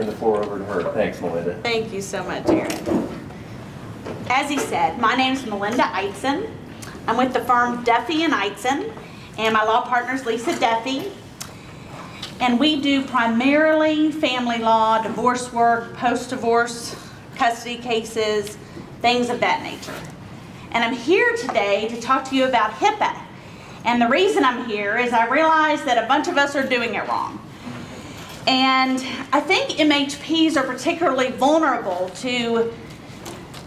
Turn the floor over to her. Thanks, Melinda. Thank you so much, Aaron. As he said, my name is Melinda Eitzen. I'm with the firm Duffee-Eitzen, and my law partner is Lisa Duffee. And we do primarily family law, divorce work, post-divorce, custody cases, things of that nature. And I'm here today to talk to you about HIPPA. And the reason I'm here is I realize that a bunch of us are doing it wrong. And I think MHPs are particularly vulnerable to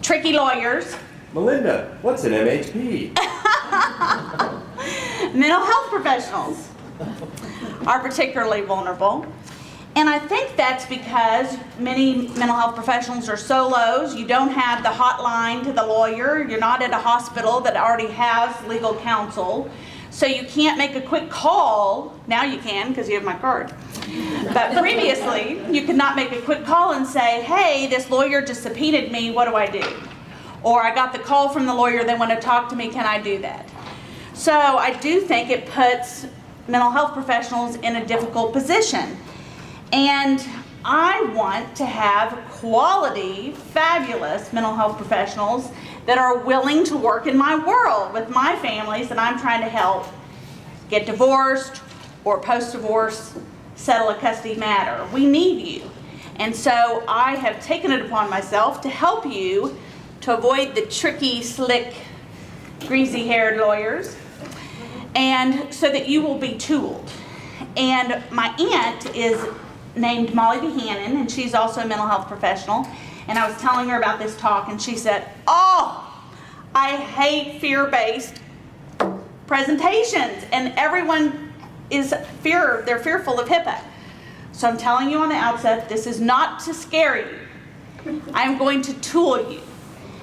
tricky lawyers. Melinda, what's an MHP? Mental health professionals are particularly vulnerable. And I think that's because many mental health professionals are solos. You don't have the hotline to the lawyer. You're not at a hospital that already has legal counsel. So you can't make a quick call. Now you can because you have my card. But previously, you could not make a quick call and say, hey, this lawyer just subpoenaed me, what do I do? Or I got the call from the lawyer, they want to talk to me, can I do that? So I do think it puts mental health professionals in a difficult position. And I want to have quality, fabulous mental health professionals that are willing to work in my world with my families that I'm trying to help get divorced or post-divorce settle a custody matter. We need you. And so I have taken it upon myself to help you to avoid the tricky, slick, greasy-haired lawyers, and so that you will be tooled. And my aunt is named Molly Buchanan, and she's also a mental health professional. And I was telling her about this talk, and she said, oh, I hate fear-based presentations. And everyone is they're fearful of HIPAA. So I'm telling you on the outset, this is not to scare you. I'm going to tool you.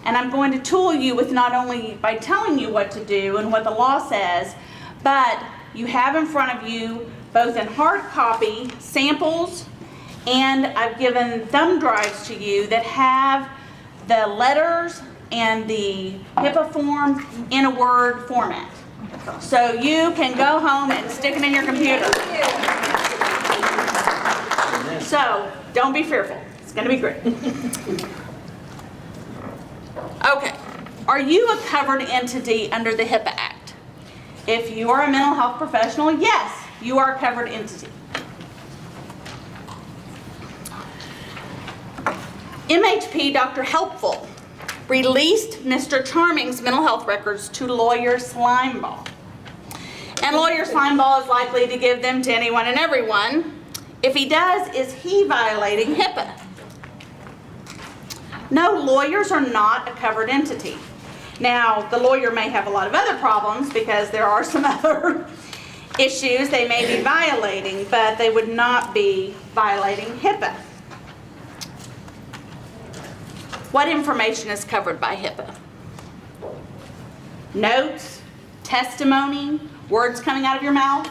And I'm going to tool you with not only by telling you what to do and what the law says, but you have in front of you, both in hard copy, samples, and I've given thumb drives to you that have the letters and the HIPAA form in a Word format. So you can go home and stick it in your computer. So don't be fearful. It's going to be great. Okay. Are you a covered entity under the HIPAA Act? If you are a mental health professional, yes, you are a covered entity. MHP Dr. Helpful released Mr. Charming's mental health records to lawyer Slimeball. And lawyer Slimeball is likely to give them to anyone and everyone. If he does, is he violating HIPAA? No, lawyers are not a covered entity. Now, the lawyer may have a lot of other problems because there are some other issues they may be violating, but they would not be violating HIPAA. What information is covered by HIPAA? Notes, testimony, words coming out of your mouth,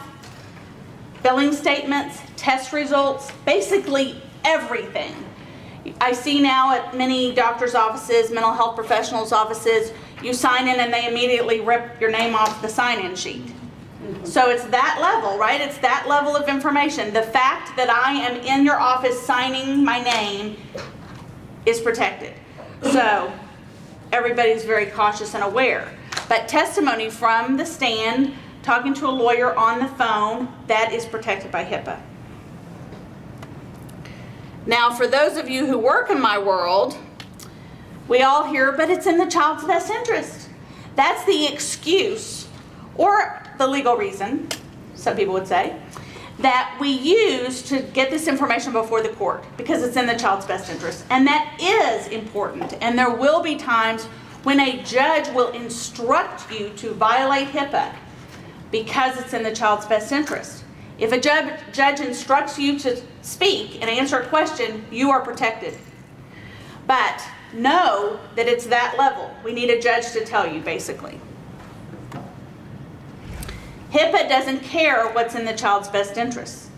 billing statements, test results, basically everything. I see now at many doctors' offices, mental health professionals' offices, you sign in and they immediately rip your name off the sign-in sheet. So it's that level, right? It's that level of information. The fact that I am in your office signing my name is protected. So everybody's very cautious and aware. But testimony from the stand, talking to a lawyer on the phone, that is protected by HIPAA. Now, for those of you who work in my world, we all hear, but it's in the child's best interest. That's the excuse, or the legal reason, some people would say, that we use to get this information before the court, because it's in the child's best interest. And that is important. And there will be times when a judge will instruct you to violate HIPAA because it's in the child's best interest. If a judge instructs you to speak and answer a question, you are protected. But know that it's that level. We need a judge to tell you, basically. HIPAA doesn't care what's in the child's best interest.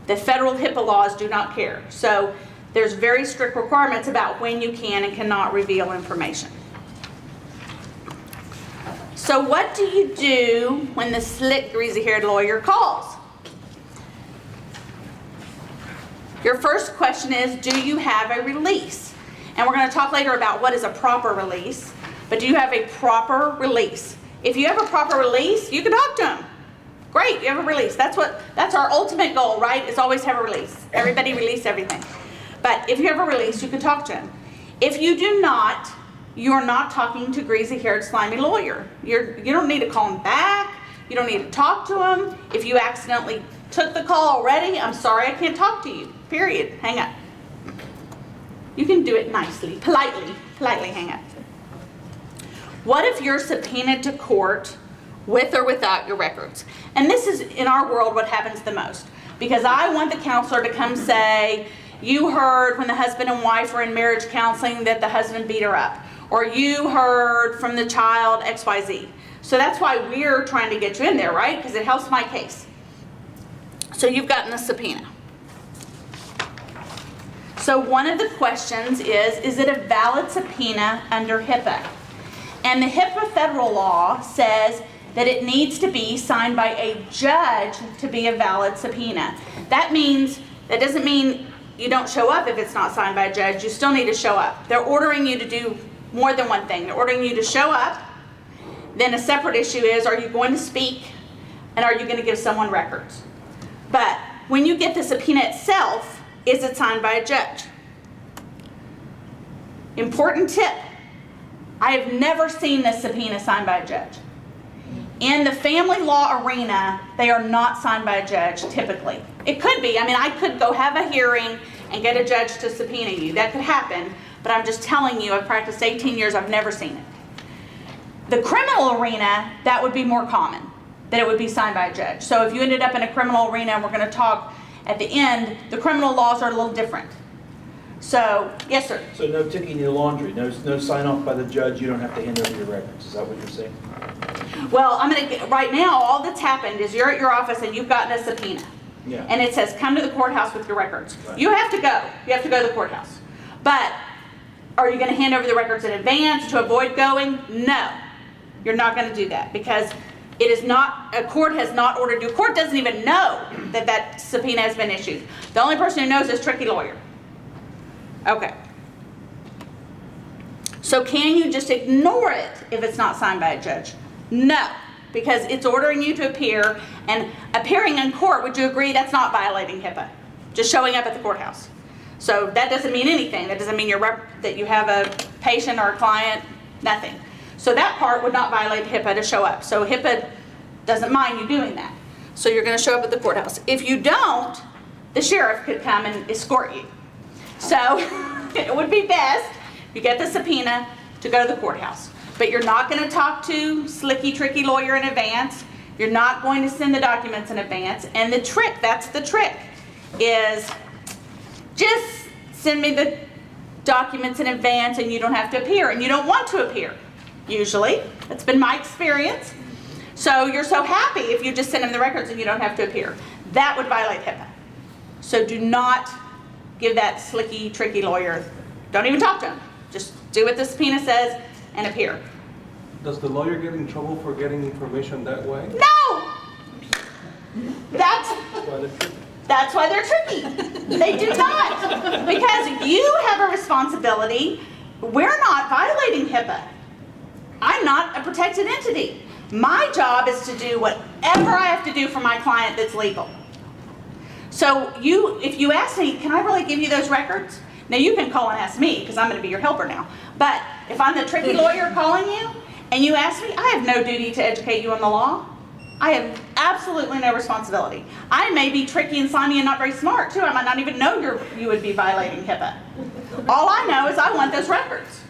The federal HIPAA laws do not care. So there's very strict requirements about when you can and cannot reveal information. So what do you do when the slick, greasy-haired lawyer calls? Your first question is, do you have a release? And we're going to talk later about what is a proper release, but do you have a proper release? If you have a proper release, you can talk to them. Great, you have a release. That's our ultimate goal, right? Is always have a release. Everybody release everything. But if you have a release, you can talk to them. If you do not, you're not talking to greasy-haired, slimy lawyer. You don't need to call him back. You don't need to talk to him. If you accidentally took the call already, I'm sorry, I can't talk to you. Period. Hang up. You can do it nicely, politely hang up. What if you're subpoenaed to court with or without your records? And this is, in our world, what happens the most. Because I want the counselor to come say, you heard when the husband and wife were in marriage counseling that the husband beat her up. Or you heard from the child XYZ. So that's why we're trying to get you in there, right? Because it helps my case. So you've gotten a subpoena. So one of the questions is it a valid subpoena under HIPPA? And the HIPPA federal law says that it needs to be signed by a judge to be a valid subpoena. That doesn't mean you don't show up if it's not signed by a judge. You still need to show up. They're ordering you to do more than one thing. They're ordering you to show up. Then a separate issue is, are you going to speak and are you going to give someone records? But when you get the subpoena itself, is it signed by a judge? Important tip. I have never seen this subpoena signed by a judge. In the family law arena, they are not signed by a judge typically. It could be. I mean, I could go have a hearing and get a judge to subpoena you. That could happen. But I'm just telling you, I've practiced 18 years, I've never seen it. The criminal arena, that would be more common, that it would be signed by a judge. So if you ended up in a criminal arena, and we're going to talk at the end, the criminal laws are a little different. So, yes, sir. So no ticking your laundry, no sign off by the judge, you don't have to hand over your records. Is that what you're saying? Well, right now, all that's happened is you're at your office and you've gotten a subpoena. Yeah. And it says, come to the courthouse with your records. Right. You have to go. You have to go to the courthouse. But are you going to hand over the records in advance to avoid going? No. You're not going to do that because it is not, a court has not ordered you. A court doesn't even know that that subpoena has been issued. The only person who knows is tricky lawyer. Okay. So can you just ignore it if it's not signed by a judge? No, because it's ordering you to appear, and appearing in court, would you agree that's not violating HIPAA? Just showing up at the courthouse. So that doesn't mean anything. That doesn't mean that you have a patient or a client, nothing. So that part would not violate HIPAA to show up. So HIPAA doesn't mind you doing that. So you're going to show up at the courthouse. If you don't, the sheriff could come and escort you. So it would be best if you get the subpoena to go to the courthouse. But you're not going to talk to slicky, tricky lawyer in advance. You're not going to send the documents in advance. And the trick, that's the trick, is just send me the documents in advance and you don't have to appear. And you don't want to appear, usually. That's been my experience. So you're so happy if you just send them the records and you don't have to appear. That would violate HIPAA. So do not give that slicky, tricky lawyer, don't even talk to him. Just do what the subpoena says and appear. Does the lawyer get in trouble for getting information that way? No! That's why they're tricky. They do not. Because you have a responsibility. We're not violating HIPAA. I'm not a protected entity. My job is to do whatever I have to do for my client that's legal. So if you ask me, can I really give you those records? Now you can call and ask me because I'm going to be your helper now. But if I'm the tricky lawyer calling you and you ask me, I have no duty to educate you on the law. I have absolutely no responsibility. I may be tricky and slimy and not very smart too. I might not even know you would be violating HIPAA. All I know is I want those records.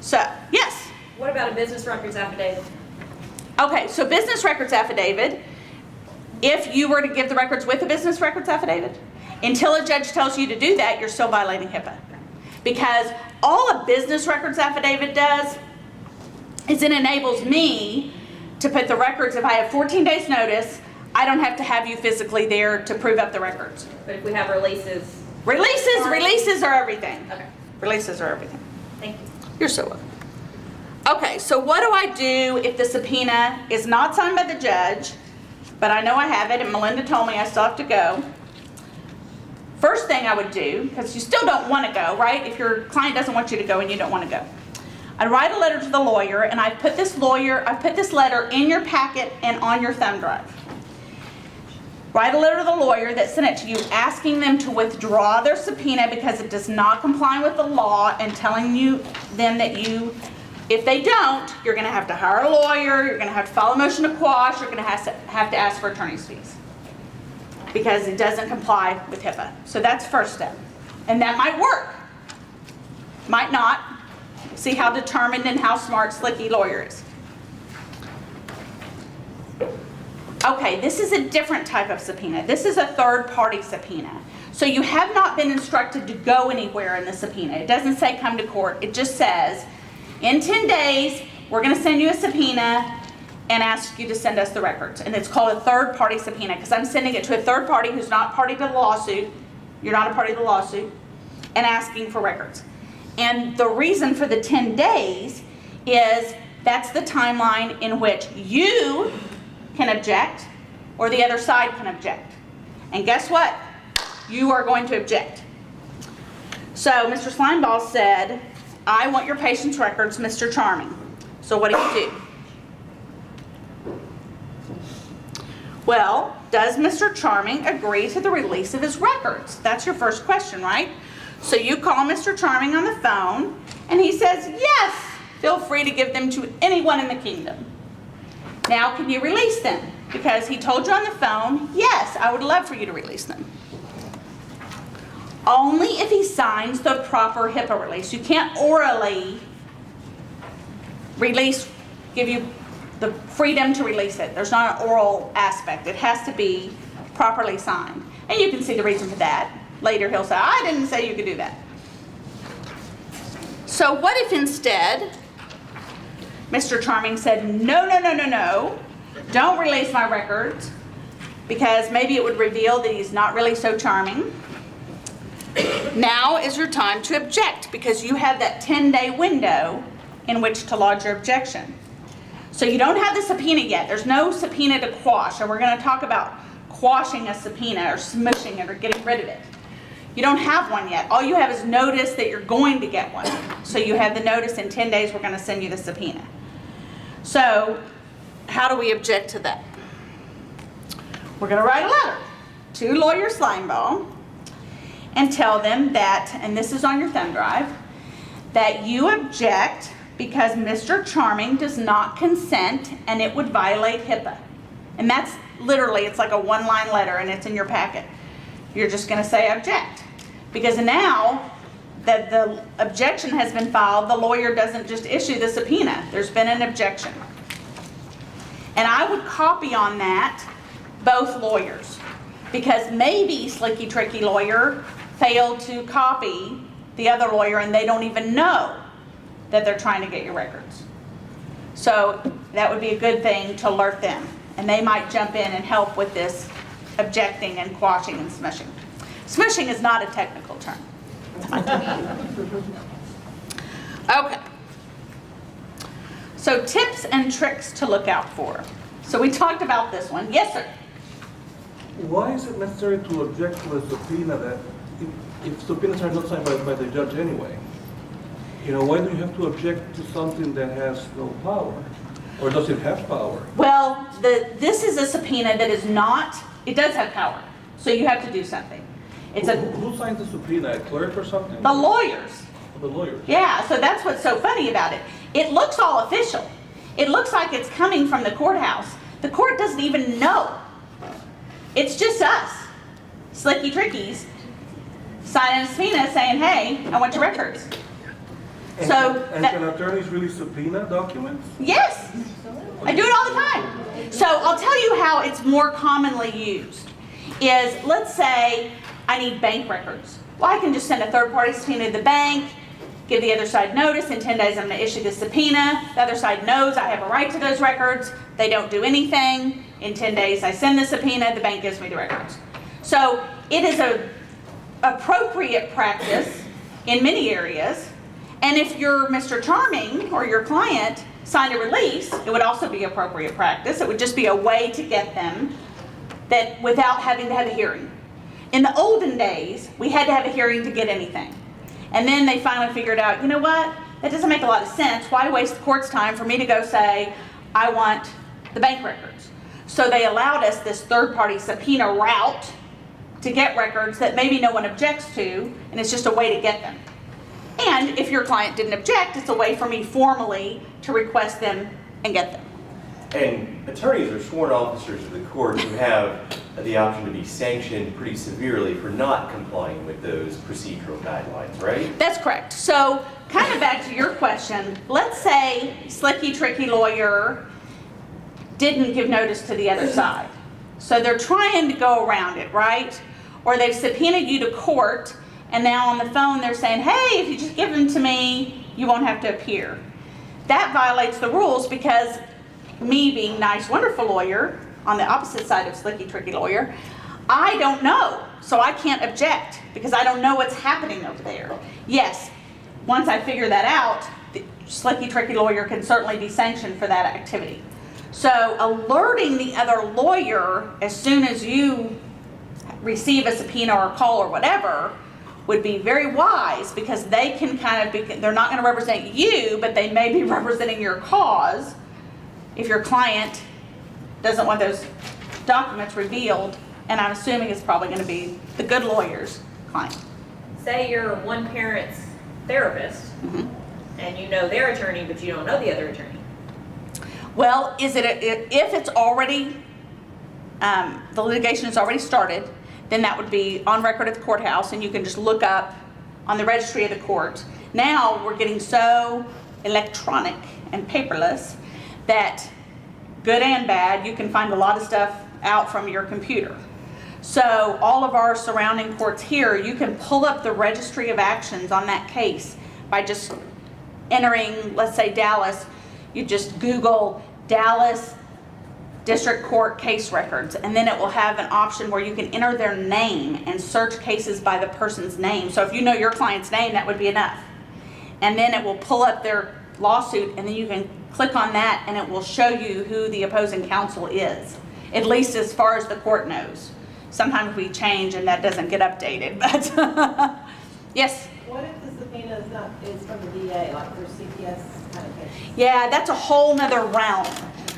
So, yes? What about a business records affidavit? Okay, so business records affidavit, if you were to give the records with a business records affidavit, until a judge tells you to do that, you're still violating HIPAA. Because all a business records affidavit does is it enables me to put the records, if I have 14 days notice, I don't have to have you physically there to prove up the records. But if we have releases? Releases are everything. Okay. Releases are everything. Thank you. You're so welcome. Okay, so what do I do if the subpoena is not signed by the judge, but I know I have it and Melinda told me I still have to go? first thing I would do, because you still don't want to go, right? If your client doesn't want you to go and you don't want to go. I'd write a letter to the lawyer, and I put this letter in your packet and on your thumb drive. Write a letter to the lawyer that sent it to you asking them to withdraw their subpoena because it does not comply with the law, and telling them that if they don't, you're going to have to hire a lawyer, you're going to have to file a motion to quash, you're going to have to ask for attorney's fees because it doesn't comply with HIPAA. So that's first step. And that might work. Might not. See how determined and how smart Slicky lawyer is. Okay, this is a different type of subpoena. This is a third-party subpoena. So you have not been instructed to go anywhere in the subpoena. It doesn't say come to court. It just says, in 10 days, we're going to send you a subpoena and ask you to send us the records. And it's called a third-party subpoena because I'm sending it to a third party who's not party to the lawsuit. You're not a party to the lawsuit. And asking for records. And the reason for the 10 days is that's the timeline in which you can object or the other side can object. And guess what? You are going to object. So Mr. Slimeball said, I want your patient's records, Mr. Charming. So what do? Well, does Mr. Charming agree to the release of his records? That's your first question, right? So you call Mr. Charming on the phone, and he says, yes, feel free to give them to anyone in the kingdom. Now, can you release them? Because he told you on the phone, yes, I would love for you to release them. Only if he signs the proper HIPAA release. You can't orally release, give you the freedom to release it. There's not an oral aspect. It has to be properly signed. And you can see the reason for that. Later he'll say, I didn't say you could do that. So what if instead Mr. Charming said, no, no, no, no, no, don't release my records because maybe it would reveal that he's not really so charming. Now is your time to object because you have that 10-day window in which to lodge your objection. So you don't have the subpoena yet. There's no subpoena to quash, and we're going to talk about quashing a subpoena or smushing it or getting rid of it. You don't have one yet. All you have is notice that you're going to get one. So you have the notice in 10 days we're going to send you the subpoena. So how do we object to that? We're going to write a letter to lawyer Slimeball and tell them that, and this is on your thumb drive, that you object because Mr. Charming does not consent and it would violate HIPAA. And that's literally, it's like a one-line letter and it's in your packet. You're just going to say object. Because now that the objection has been filed, the lawyer doesn't just issue the subpoena. There's been an objection. And I would copy on that both lawyers. Because maybe Slicky Tricky lawyer failed to copy the other lawyer and they don't even know that they're trying to get your records. So that would be a good thing to alert them. And they might jump in and help with this objecting and quashing and smushing. Smushing is not a technical term. Okay. So tips and tricks to look out for. So we talked about this one. Yes, sir. Why is it necessary to object to a subpoena that, if subpoenas are not signed by the judge anyway? You know, why do you have to object to something that has no power? Or does it have power? Well, this is a subpoena that is not, it does have power. So you have to do something. It's Who signs the subpoena? A clerk or something? the lawyers. The lawyers. Yeah, so that's what's so funny about it. It looks all official. It looks like it's coming from the courthouse. The court doesn't even know. It's just us, Slicky Trickies, signing a subpoena saying, hey, I want your records. And, So can attorneys really subpoena documents? Yes, I do it all the time. So I'll tell you how it's more commonly used. Is let's say I need bank records. Well, I can just send a third-party subpoena to the bank, give the other side notice. In 10 days, I'm going to issue the subpoena. The other side knows I have a right to those records. They don't do anything. In 10 days, I send the subpoena. The bank gives me the records. So it is a appropriate practice in many areas. And if you're Mr. Charming or your client signed a release, it would also be appropriate practice. It would just be a way to get them that without having to have a hearing. In the olden days, we had to have a hearing to get anything. And then they finally figured out, you know what? That doesn't make a lot of sense. Why waste the court's time for me to go say, I want the bank records? So they allowed us this third-party subpoena route to get records that maybe no one objects to, and it's just a way to get them. And if your client didn't object, it's a way for me formally to request them and get them. And attorneys are sworn officers of the court who have the option to be sanctioned pretty severely for not complying with those procedural guidelines, right? That's correct. So kind of back to your question, let's say slicky, tricky lawyer didn't give notice to the other side. So they're trying to go around it, right? Or they've subpoenaed you to court, and now on the phone they're saying, hey, if you just give them to me, you won't have to appear. That violates the rules because me being nice, wonderful lawyer, on the opposite side of slicky, tricky lawyer, I don't know. So I can't object because I don't know what's happening over there. Yes, once I figure that out, the slicky, tricky lawyer can certainly be sanctioned for that activity. So alerting the other lawyer as soon as you receive a subpoena or a call or whatever would be very wise, because they can kind of be, they're not going to represent you, but they may be representing your cause if your client doesn't want those documents revealed, and I'm assuming it's probably going to be the good lawyer's client. Say you're one parent's therapist, and you know their attorney, but you don't know the other attorney. Well, if it's already, the litigation has already started, then that would be on record at the courthouse, and you can just look up on the registry of the court. Now we're getting so electronic and paperless that, good and bad, you can find a lot of stuff out from your computer. So all of our surrounding courts here, you can pull up the registry of actions on that case by just entering, let's say Dallas. You just Google Dallas District Court case records, and then it will have an option where you can enter their name and search cases by the person's name. So if you know your client's name, that would be enough. And then it will pull up their lawsuit, and then you can click on that, and it will show you who the opposing counsel is, at least as far as the court knows. Sometimes we change and that doesn't get updated, but yes? What if the subpoena is from the DA, like for CPS kind of case? Yeah, that's a whole nother realm.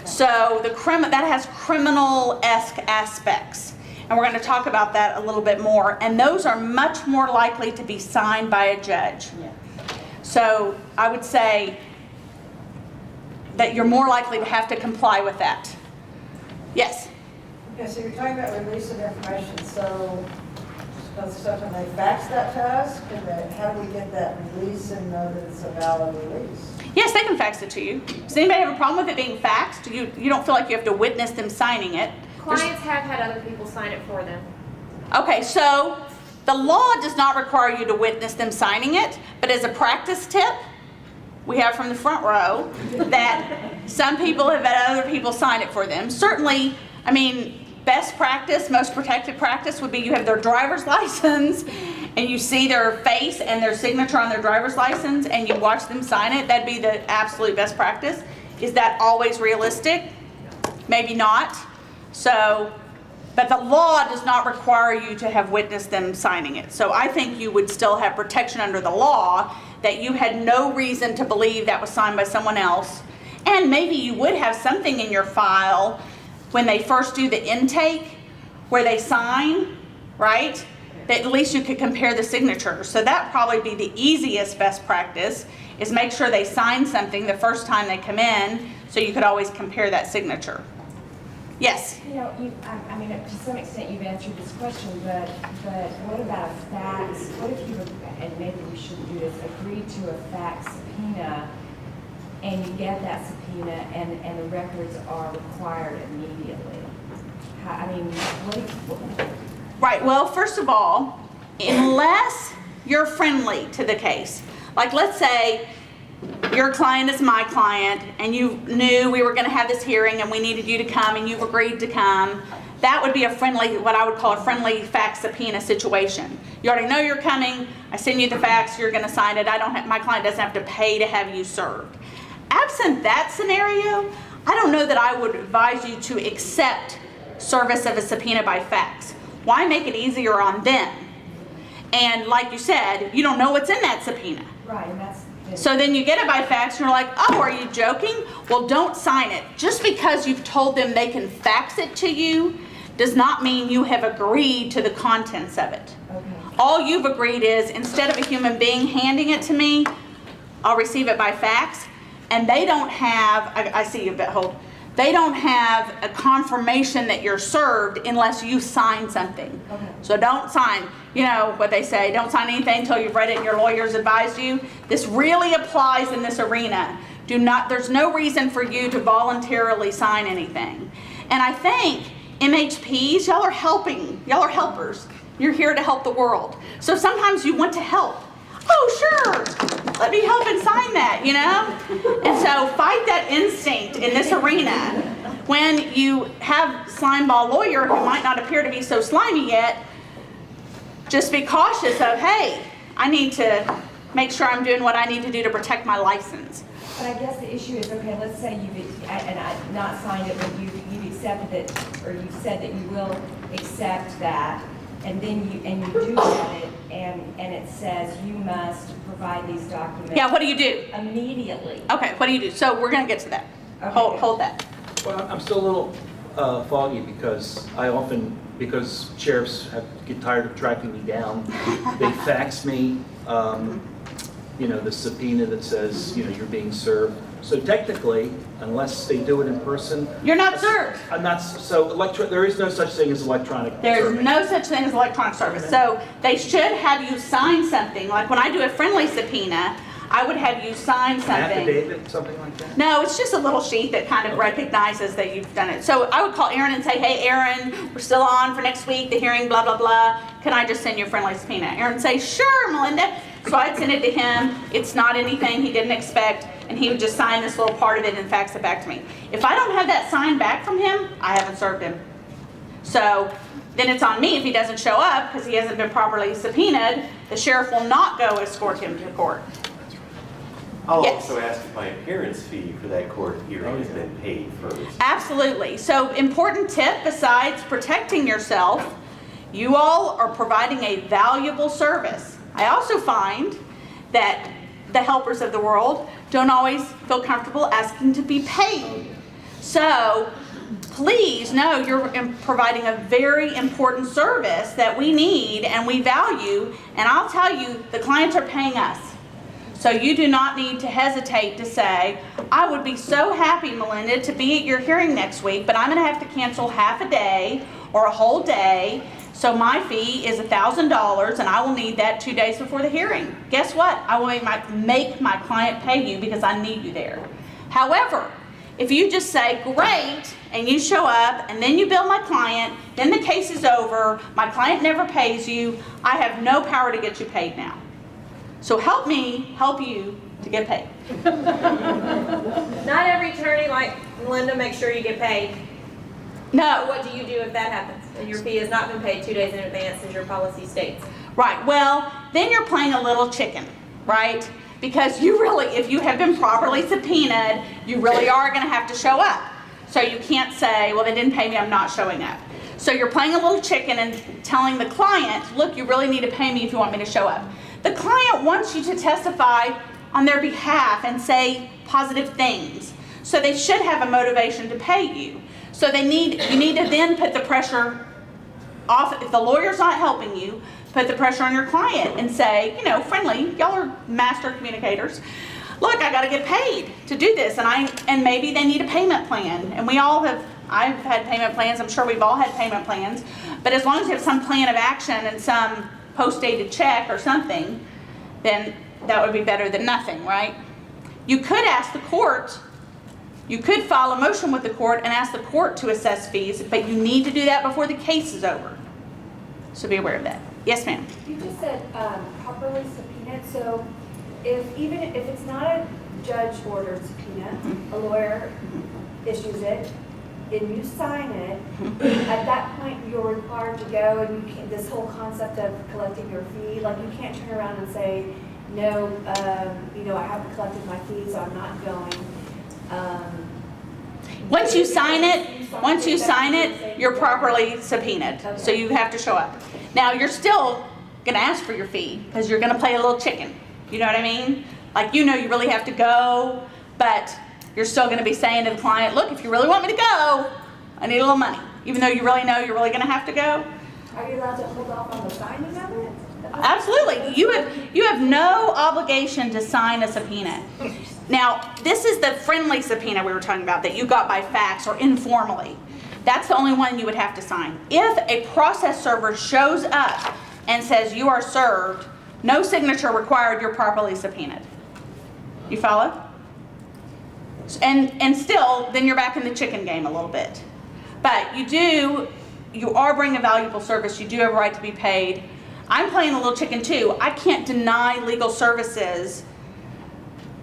So that has criminal-esque aspects, and we're going to talk about that a little bit more, and those are much more likely to be signed by a judge. Yeah. So I would say that you're more likely to have to comply with that. Yes? Okay, so you're talking about release of information, so can they fax that to us? How do we get that release and know that it's a valid release? Yes, they can fax it to you. Does anybody have a problem with it being faxed? You don't feel like you have to witness them signing it? Clients have had other people sign it for them. Okay, so the law does not require you to witness them signing it, but as a practice tip, we have from the front row that some people have had other people sign it for them. Certainly, I mean, best practice, most protected practice would be you have their driver's license and you see their face and their signature on their driver's license and you watch them sign it. That'd be the absolute best practice. Is that always realistic? Maybe not. So, but the law does not require you to have witnessed them signing it. So I think you would still have protection under the law that you had no reason to believe that was signed by someone else. And maybe you would have something in your file when they first do the intake where they sign, right? That at least you could compare the signatures. So that'd probably be the easiest best practice, is make sure they sign something the first time they come in so you could always compare that signature. Yes? You know, I mean, to some extent you've answered this question, but what about a fax? What if you, and maybe we shouldn't do this, agree to a fax subpoena and you get that subpoena and the records are required immediately? I mean, what? Right, well, first of all, unless you're friendly to the case, like let's say your client is my client and you knew we were going to have this hearing and we needed you to come and you've agreed to come, that would be a friendly, what I would call a friendly fax subpoena situation. You already know you're coming, I send you the fax, you're going to sign it, my client doesn't have to pay to have you served. Absent that scenario, I don't know that I would advise you to accept service of a subpoena by fax. Why make it easier on them? And like you said, you don't know what's in that subpoena. Right, and that's. So then you get it by fax and you're like, oh, are you joking? Well, don't sign it. Just because you've told them they can fax it to you does not mean you have agreed to the contents of it. Okay. All you've agreed is, instead of a human being handing it to me, I'll receive it by fax. And they don't have, I see you, but hold. They don't have a confirmation that you're served unless you sign something. Okay. So don't sign, you know what they say, don't sign anything until you've read it and your lawyer's advised you. This really applies in this arena. There's no reason for you to voluntarily sign anything. And I think MHPs, y'all are helpers. You're here to help the world. So sometimes you want to help. Oh, sure, let me help and sign that, you know? And so fight that instinct in this arena. When you have slimeball lawyer who might not appear to be so slimy yet, just be cautious of, hey, I need to make sure I'm doing what I need to do to protect my license. But I guess the issue is, okay, let's say I've not signed it, but you've accepted it, or you've said that you will accept that, and then you do get it, and it says you must provide these documents. Yeah, what do you do? Immediately. Okay, what do you do? So we're gonna get to that. Okay. Hold that. Well, I'm still a little foggy because because sheriffs get tired of tracking me down. They fax me, the subpoena that says, you're being served. So technically, unless they do it in person. You're not served. I'm not, there is no such thing as electronic There's serving. no such thing as electronic service. So they should have you sign something. Like when I do a friendly subpoena, I would have you sign An something. affidavit, something like that? No, it's just a little sheet that kind of recognizes that you've done it. So I would call Aaron and say, hey, Aaron, we're still on for next week, the hearing, blah, blah, blah. Can I just send you a friendly subpoena? Aaron would say, sure, Melinda. So I'd send it to him. It's not anything he didn't expect. And he would just sign this little part of it and fax it back to me. If I don't have that signed back from him, I haven't served him. So then it's on me if he doesn't show up because he hasn't been properly subpoenaed. The sheriff will not go escort him to court. I'll Yes. also ask if my appearance fee for that court hearing has been paid first. Absolutely. So important tip, besides protecting yourself, you all are providing a valuable service. I also find that the helpers of the world don't always feel comfortable asking to be paid. So please know you're providing a very important service that we need and we value. And I'll tell you, the clients are paying us. So you do not need to hesitate to say, I would be so happy, Melinda, to be at your hearing next week, but I'm going to have to cancel half a day or a whole day. So my fee is $1,000 and I will need that 2 days before the hearing. Guess what? I will make my client pay you because I need you there. However, if you just say, great, and you show up and then you bill my client, then the case is over, my client never pays you, I have no power to get you paid now. So help me help you to get paid. Not every attorney like Melinda makes sure you get paid. So No. what do you do if that happens and your fee has not been paid 2 days in advance as your policy states? Right, well, then you're playing a little chicken, right? Because you really, if you have been properly subpoenaed, you really are going to have to show up. So you can't say, well, they didn't pay me, I'm not showing up. So you're playing a little chicken and telling the client, look, you really need to pay me if you want me to show up. The client wants you to testify on their behalf and say positive things. So they should have a motivation to pay you. So you need to then put the pressure off. If the lawyer's not helping you, put the pressure on your client and say, friendly, y'all are master communicators. Look, I got to get paid to do this, and maybe they need a payment plan. And I've had payment plans. I'm sure we've all had payment plans. But as long as you have some plan of action and some post-dated check or something, then that would be better than nothing, right? You could ask the court. You could file a motion with the court and ask the court to assess fees, but you need to do that before the case is over. So be aware of that. Yes, ma'am. You just said properly subpoenaed, so even if it's not a judge-ordered subpoena, a lawyer issues it, and you sign it, at that point you're required to go, and you can't, this whole concept of collecting your fee, like you can't turn around and say, no, I haven't collected my fee, so I'm not going. Once you sign it, you're properly subpoenaed, so you have to show up. Now, you're still gonna ask for your fee, because you're gonna play a little chicken, you know what I mean? Like, you know you really have to go, but you're still gonna be saying to the client, look, if you really want me to go, I need a little money, even though you really know you're really gonna have to go. Are you allowed to hold off on the signing of it? Absolutely. You have no obligation to sign a subpoena. Now, this is the friendly subpoena we were talking about that you got by fax or informally. That's the only one you would have to sign. If a process server shows up and says you are served, no signature required, you're properly subpoenaed. You follow? And still, then you're back in the chicken game a little bit. But you are bringing a valuable service. You do have a right to be paid. I'm playing a little chicken too. I can't deny legal services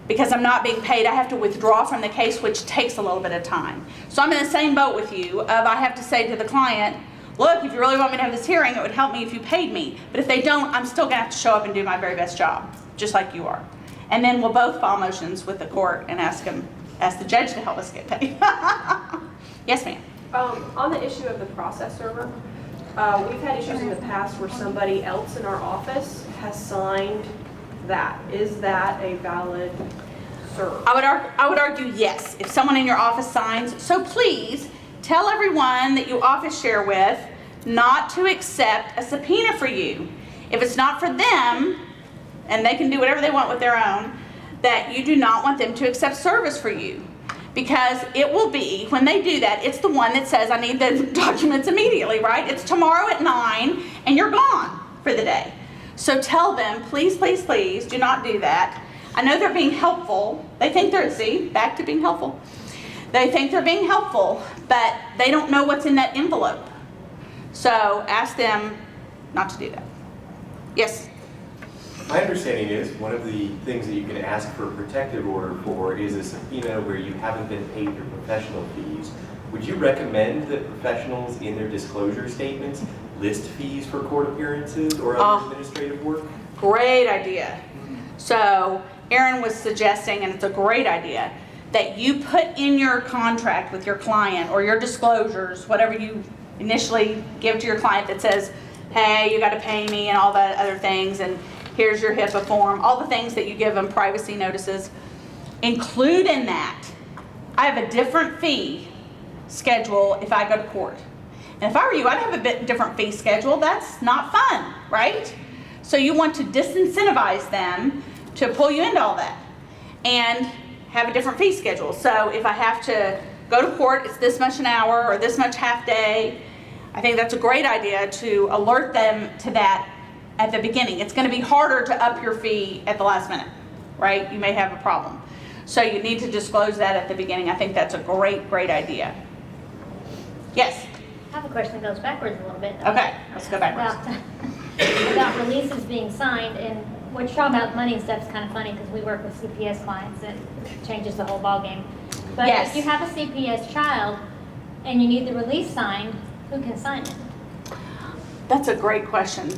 because I'm not being paid. I have to withdraw from the case, which takes a little bit of time. So I'm in the same boat with you of I have to say to the client, look, if you really want me to have this hearing, it would help me if you paid me. But if they don't, I'm still gonna have to show up and do my very best job, just like you are. And then we'll both file motions with the court and ask the judge to help us get paid. Yes, ma'am. On the issue of the process server, we've had issues in the past where somebody else in our office has signed that. Is that a valid serve? I would argue yes, if someone in your office signs. So please tell everyone that you office share with not to accept a subpoena for you. If it's not for them, and they can do whatever they want with their own, that you do not want them to accept service for you. Because it will be, when they do that, it's the one that says, I need the documents immediately, right? It's tomorrow at 9, and you're gone for the day. So tell them, please, please, please, do not do that. I know they're being helpful. They think they're, see, back to being helpful. They think they're being helpful, but they don't know what's in that envelope. So ask them not to do that. Yes? My understanding is one of the things that you can ask for a protective order for is a subpoena where you haven't been paid your professional fees. Would you recommend that professionals in their disclosure statements list fees for court appearances or other administrative work? Great idea. So Aaron was suggesting, and it's a great idea, that you put in your contract with your client or your disclosures, whatever you initially give to your client that says, hey, you got to pay me and all the other things, and here's your HIPPA form, all the things that you give them, privacy notices. Include in that, I have a different fee schedule if I go to court. And if I were you, I'd have a bit different fee schedule. That's not fun, right? So you want to disincentivize them to pull you into all that and have a different fee schedule. So if I have to go to court, it's this much an hour or this much half day. I think that's a great idea to alert them to that at the beginning. It's going to be harder to up your fee at the last minute, right? You may have a problem. So you need to disclose that at the beginning. I think that's a great, great idea. Yes? I have a question that goes backwards a little bit. Okay, let's go backwards. About releases being signed, and what you're talking about money and stuff is kind of funny because we work with CPS clients and it changes the whole ballgame. But Yes. if you have a CPS child and you need the release signed, who can sign it? That's a great question.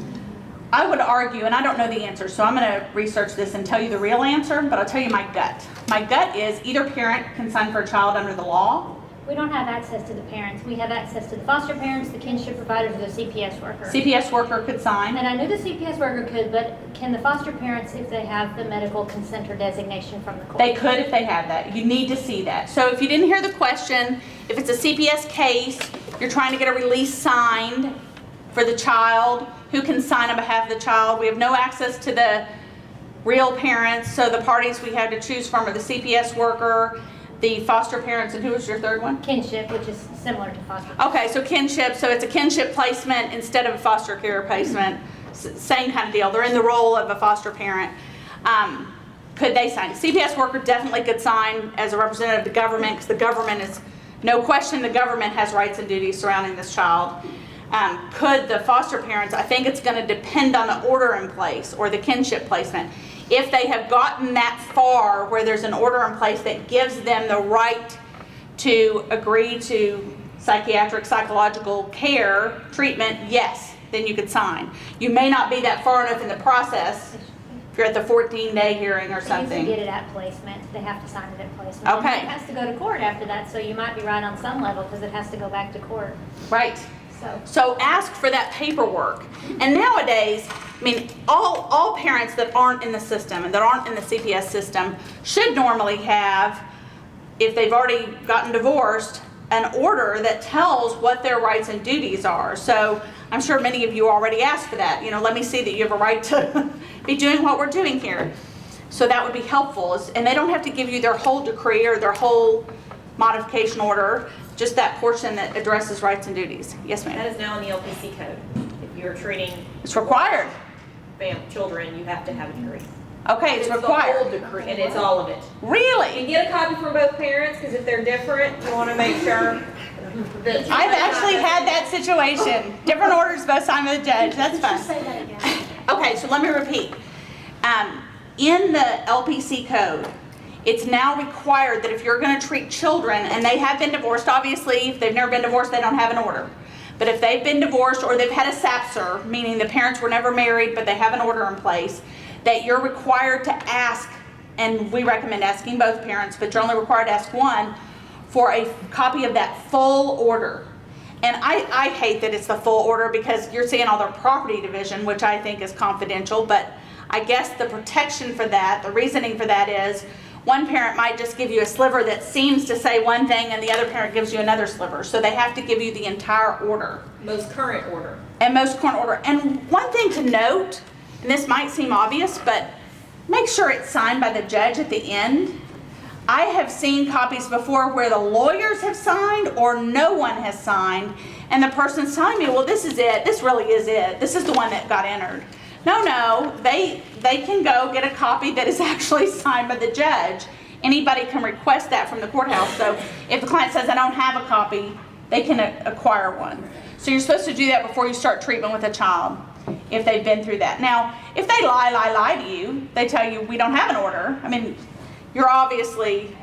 I would argue, and I don't know the answer, so I'm going to research this and tell you the real answer, but I'll tell you my gut. My gut is either parent can sign for a child under the law. We don't have access to the parents. We have access to the foster parents, the kinship providers, or the CPS worker. CPS worker could sign. And I knew the CPS worker could, but can the foster parents, if they have the medical consent or designation from the court? They could if they have that. You need to see that. So if you didn't hear the question, if it's a CPS case, you're trying to get a release signed for the child, who can sign on behalf of the child? We have no access to the real parents, so the parties we have to choose from are the CPS worker, the foster parents, and who was your third one? Kinship, which is similar to foster. Okay, so kinship, so it's a kinship placement instead of a foster care placement. Same kind of deal. They're in the role of a foster parent. Could they sign? CPS worker definitely could sign as a representative of the government, because the government is, no question, the government has rights and duties surrounding this child. Could the foster parents? I think it's going to depend on the order in place or the kinship placement. If they have gotten that far where there's an order in place that gives them the right to agree to psychiatric, psychological care, treatment, yes, then you could sign. You may not be that far enough in the process if you're at the 14-day hearing or They something. usually get it at placement. They have to sign it at placement. Okay. And it has to go to court after that, so you might be right on some level because it has to go back to court. Right. So So ask for that paperwork. And nowadays, I mean, all parents that aren't in the system and that aren't in the CPS system should normally have, if they've already gotten divorced, an order that tells what their rights and duties are. So I'm sure many of you already asked for that. You know, let me see that you have a right to be doing what we're doing here. So that would be helpful. And they don't have to give you their whole decree or their whole modification order, just that portion that addresses rights and duties. Yes, ma'am. That is now in the LPC code. If you're treating It's required. children, you have to have a decree. Okay, it's the whole required. decree, and it's all of it. You Really? can get a copy from both parents, because if they're different, you want to make sure that. I've actually had that situation. Different orders, both signed by the judge. That's fun. Say that again. Okay, so let me repeat. In the LPC code, it's now required that if you're going to treat children, and they have been divorced, obviously, if they've never been divorced, they don't have an order. But if they've been divorced or they've had a SAPSR, meaning the parents were never married, but they have an order in place, that you're required to ask, and we recommend asking both parents, but you're only required to ask one, for a copy of that full order. And I hate that it's the full order because you're seeing all their property division, which I think is confidential, but I guess the protection for that, the reasoning for that is, one parent might just give you a sliver that seems to say one thing and the other parent gives you another sliver. So they have to give you the entire order. Most current order. And most current order. And one thing to note, and this might seem obvious, but make sure it's signed by the judge at the end. I have seen copies before where the lawyers have signed or no one has signed, and the person's telling me, well, this is it. This really is it. This is the one that got entered. No, they can go get a copy that is actually signed by the judge. Anybody can request that from the courthouse. So if the client says, I don't have a copy, they can acquire one. So you're supposed to do that before you start treatment with a child, if they've been through that. Now, if they lie to you, they tell you, we don't have an order. I mean, you're obviously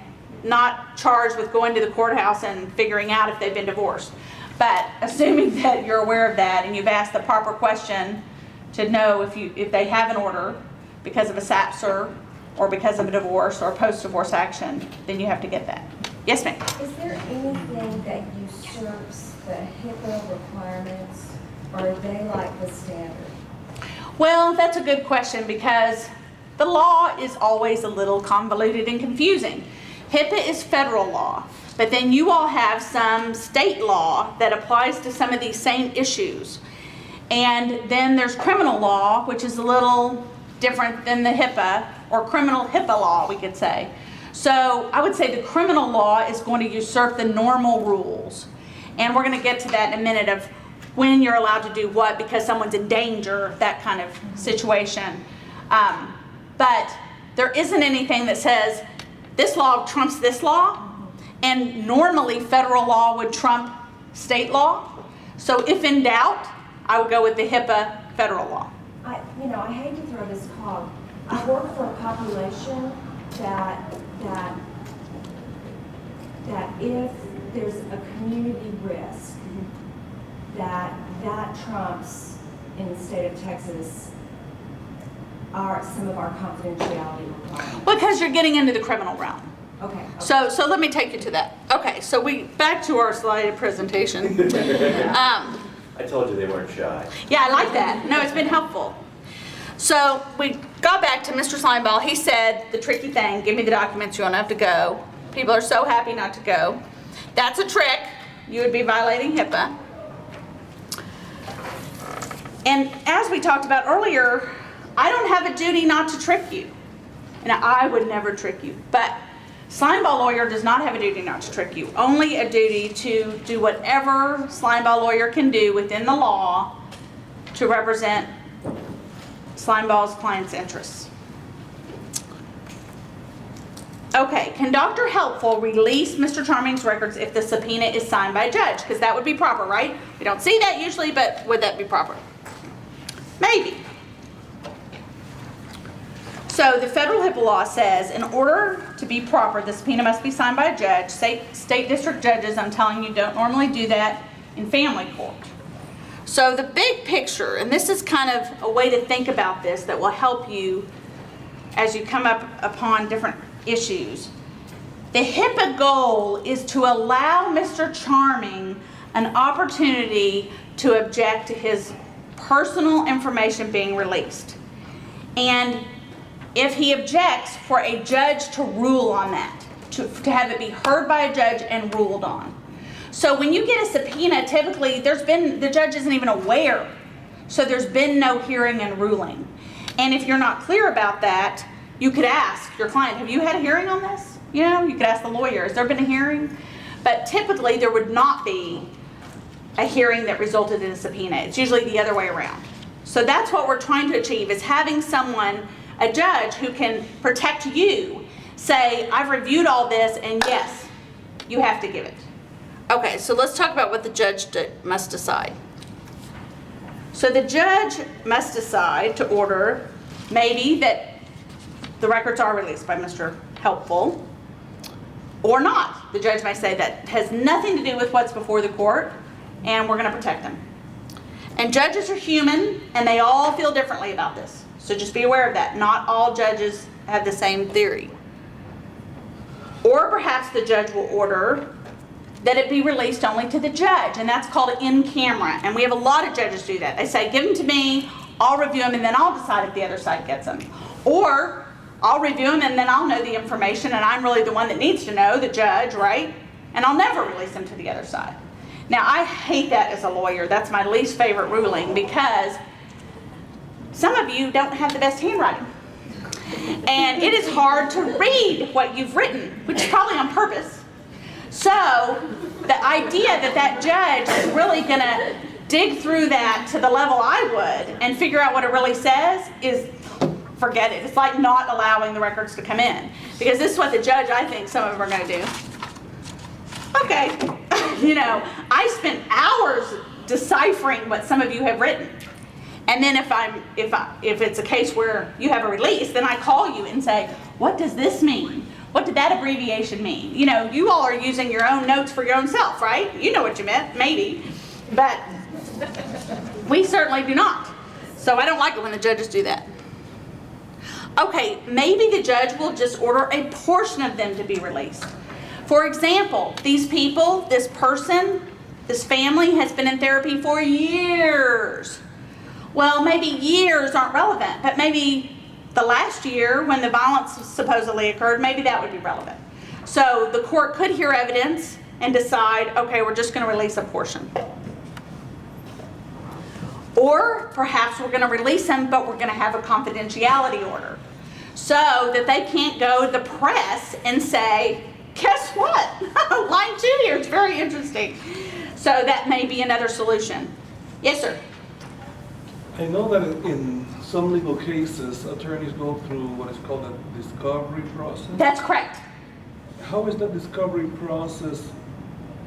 not charged with going to the courthouse and figuring out if they've been divorced. But assuming that you're aware of that and you've asked the proper question to know if they have an order because of a SAPSR or because of a divorce or post-divorce action, then you have to get that. Yes, ma'am. Is there anything that usurps the HIPAA requirements, or are they like the standard? Well, that's a good question because the law is always a little convoluted and confusing. HIPAA is federal law, but then you all have some state law that applies to some of these same issues. And then there's criminal law, which is a little different than the HIPAA, or criminal HIPAA law, we could say. So I would say the criminal law is going to usurp the normal rules. And we're going to get to that in a minute of when you're allowed to do what because someone's in danger, that kind of situation. But there isn't anything that says this law trumps this law, and normally federal law would trump state law. So if in doubt, I would go with the HIPAA federal law. I hate to throw this cog. I work for a population that if there's a community risk, that trumps in the state of Texas some of our confidentiality requirements. Because you're getting into the criminal realm. Okay. So let me take you to that. Okay, so back to our slide presentation. I told you they weren't shy. Yeah, I like that. No, it's been helpful. So we got back to Mr. Slimeball. He said the tricky thing, give me the documents, you don't have to go. People are so happy not to go. That's a trick. You would be violating HIPAA. And as we talked about earlier, I don't have a duty not to trick you. And I would never trick you. But Slimeball lawyer does not have a duty not to trick you. Only a duty to do whatever Slimeball lawyer can do within the law to represent Slimeball's client's interests. Okay, can Dr. Helpful release Mr. Charming's records if the subpoena is signed by a judge? Because that would be proper, right? We don't see that usually, but would that be proper? Maybe. So the federal HIPAA law says in order to be proper, the subpoena must be signed by a judge. State district judges, I'm telling you, don't normally do that in family court. So the big picture, and this is kind of a way to think about this that will help you as you come up upon different issues. The HIPAA goal is to allow Mr. Charming an opportunity to object to his personal information being released. And if he objects, for a judge to rule on that, to have it be heard by a judge and ruled on. So when you get a subpoena, typically the judge isn't even aware. So there's been no hearing and ruling. And if you're not clear about that, you could ask your client, have you had a hearing on this? You know, you could ask the lawyer, has there been a hearing? But typically there would not be a hearing that resulted in a subpoena. It's usually the other way around. So that's what we're trying to achieve, is having someone, a judge, who can protect you, say, I've reviewed all this and yes, you have to give it. Okay, so let's talk about what the judge must decide. So the judge must decide to order maybe that the records are released by Mr. Helpful or not. The judge may say that has nothing to do with what's before the court and we're going to protect them. And judges are human and they all feel differently about this. So just be aware of that. Not all judges have the same theory. Or perhaps the judge will order that it be released only to the judge, and that's called in camera. And we have a lot of judges do that. They say, give them to me, I'll review them, and then I'll decide if the other side gets them. Or I'll review them and then I'll know the information and I'm really the one that needs to know, the judge, right? And I'll never release them to the other side. Now, I hate that as a lawyer. That's my least favorite ruling because some of you don't have the best handwriting. And it is hard to read what you've written, which is probably on purpose. So the idea that that judge is really going to dig through that to the level I would and figure out what it really says is, forget it. It's like not allowing the records to come in. Because this is what the judge, I think, some of them are going to do. Okay, you know, I spent hours deciphering what some of you have written. And then if it's a case where you have a release, then I call you and say, what does this mean? What did that abbreviation mean? You know, you all are using your own notes for your own self, right? You know what you meant, maybe. But we certainly do not. So I don't like it when the judges do that. Okay, maybe the judge will just order a portion of them to be released. For example, these people, this person, this family has been in therapy for years. Well, maybe years aren't relevant, but maybe the last year when the violence supposedly occurred, maybe that would be relevant. So the court could hear evidence and decide, okay, we're just going to release a portion. Or perhaps we're going to release them, but we're going to have a confidentiality order so that they can't go to the press and say, guess what? Line 2 here, it's very interesting. So that may be another solution. Yes, sir. I know that in some legal cases, attorneys go through what is called a discovery process. That's correct. How is that discovery process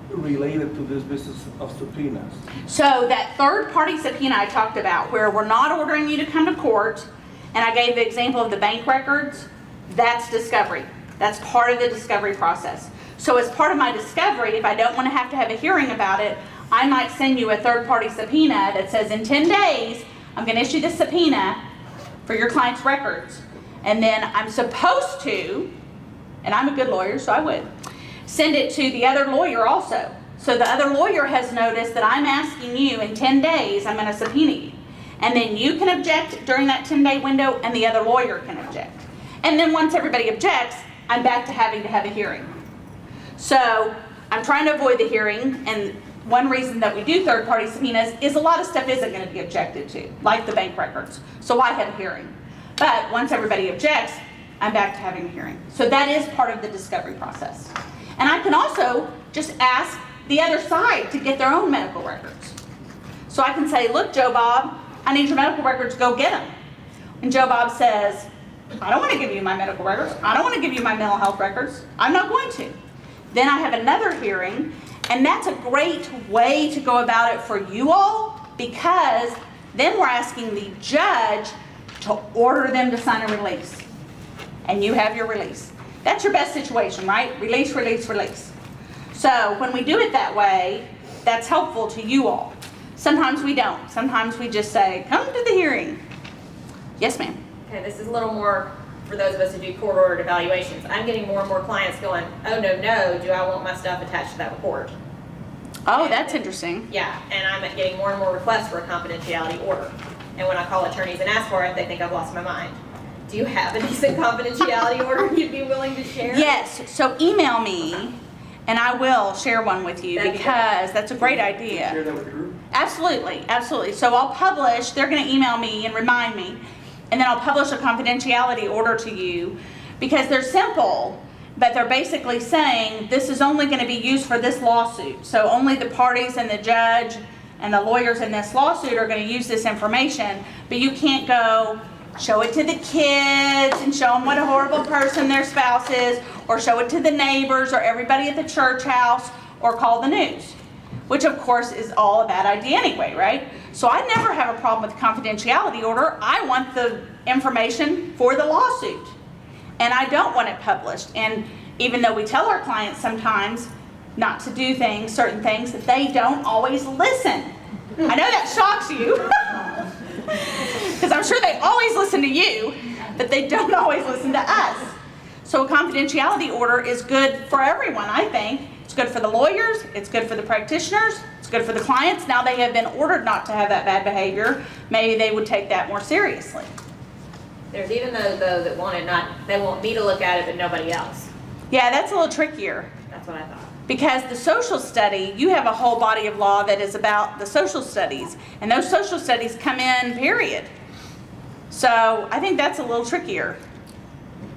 related to this business of subpoenas? So that third-party subpoena I talked about, where we're not ordering you to come to court, and I gave the example of the bank records, that's discovery. That's part of the discovery process. So as part of my discovery, if I don't want to have a hearing about it, I might send you a third-party subpoena that says in 10 days, I'm going to issue this subpoena for your client's records. And then I'm supposed to, and I'm a good lawyer, so I would, send it to the other lawyer also. So the other lawyer has noticed that I'm asking you in 10 days, I'm going to subpoena you. And then you can object during that 10-day window, and the other lawyer can object. And then once everybody objects, I'm back to having to have a hearing. So I'm trying to avoid the hearing, and one reason that we do third-party subpoenas is a lot of stuff isn't going to be objected to, like the bank records. So why have a hearing? But once everybody objects, I'm back to having a hearing. So that is part of the discovery process. And I can also just ask the other side to get their own medical records. So I can say, look, Joe Bob, I need your medical records, go get them. And Joe Bob says, I don't want to give you my medical records. I don't want to give you my mental health records. I'm not going to. Then I have another hearing, and that's a great way to go about it for you all, because then we're asking the judge to order them to sign a release. And you have your release. That's your best situation, right? Release, release, release. So when we do it that way, that's helpful to you all. Sometimes we don't. Sometimes we just say, come to the hearing. Yes, ma'am. Okay, this is a little more for those of us who do court-ordered evaluations, I'm getting more and more clients going, oh, no, do I want my stuff attached to that report? Oh, that's interesting. Yeah, and I'm getting more and more requests for a confidentiality order. And when I call attorneys and ask for it, they think I've lost my mind. Do you have a decent confidentiality order you'd be willing to share? Yes, so email me and I will share one with you That'd be because that's a great Share idea. that with the group? Absolutely, absolutely. So I'll publish, they're gonna email me and remind me, and then I'll publish a confidentiality order to you because they're simple, but they're basically saying this is only gonna be used for this lawsuit. So only the parties and the judge and the lawyers in this lawsuit are gonna use this information, but you can't go show it to the kids and show them what a horrible person their spouse is, or show it to the neighbors or everybody at the church house, or call the news, which of course is all a bad idea anyway, right? So I never have a problem with the confidentiality order. I want the information for the lawsuit, and I don't want it published. And even though we tell our clients sometimes not to do things, certain things, that they don't always listen. I know that shocks you, because I'm sure they always listen to you, but they don't always listen to us. So a confidentiality order is good for everyone, I think. It's good for the lawyers, it's good for the practitioners, it's good for the clients. Now they have been ordered not to have that bad behavior, maybe they would take that more seriously. There's even those, though, that want it not, they want me to look at it, but nobody else. Yeah, that's a little trickier. That's what I thought. Because the social study, you have a whole body of law that is about the social studies, and those social studies come in, period. So I think that's a little trickier.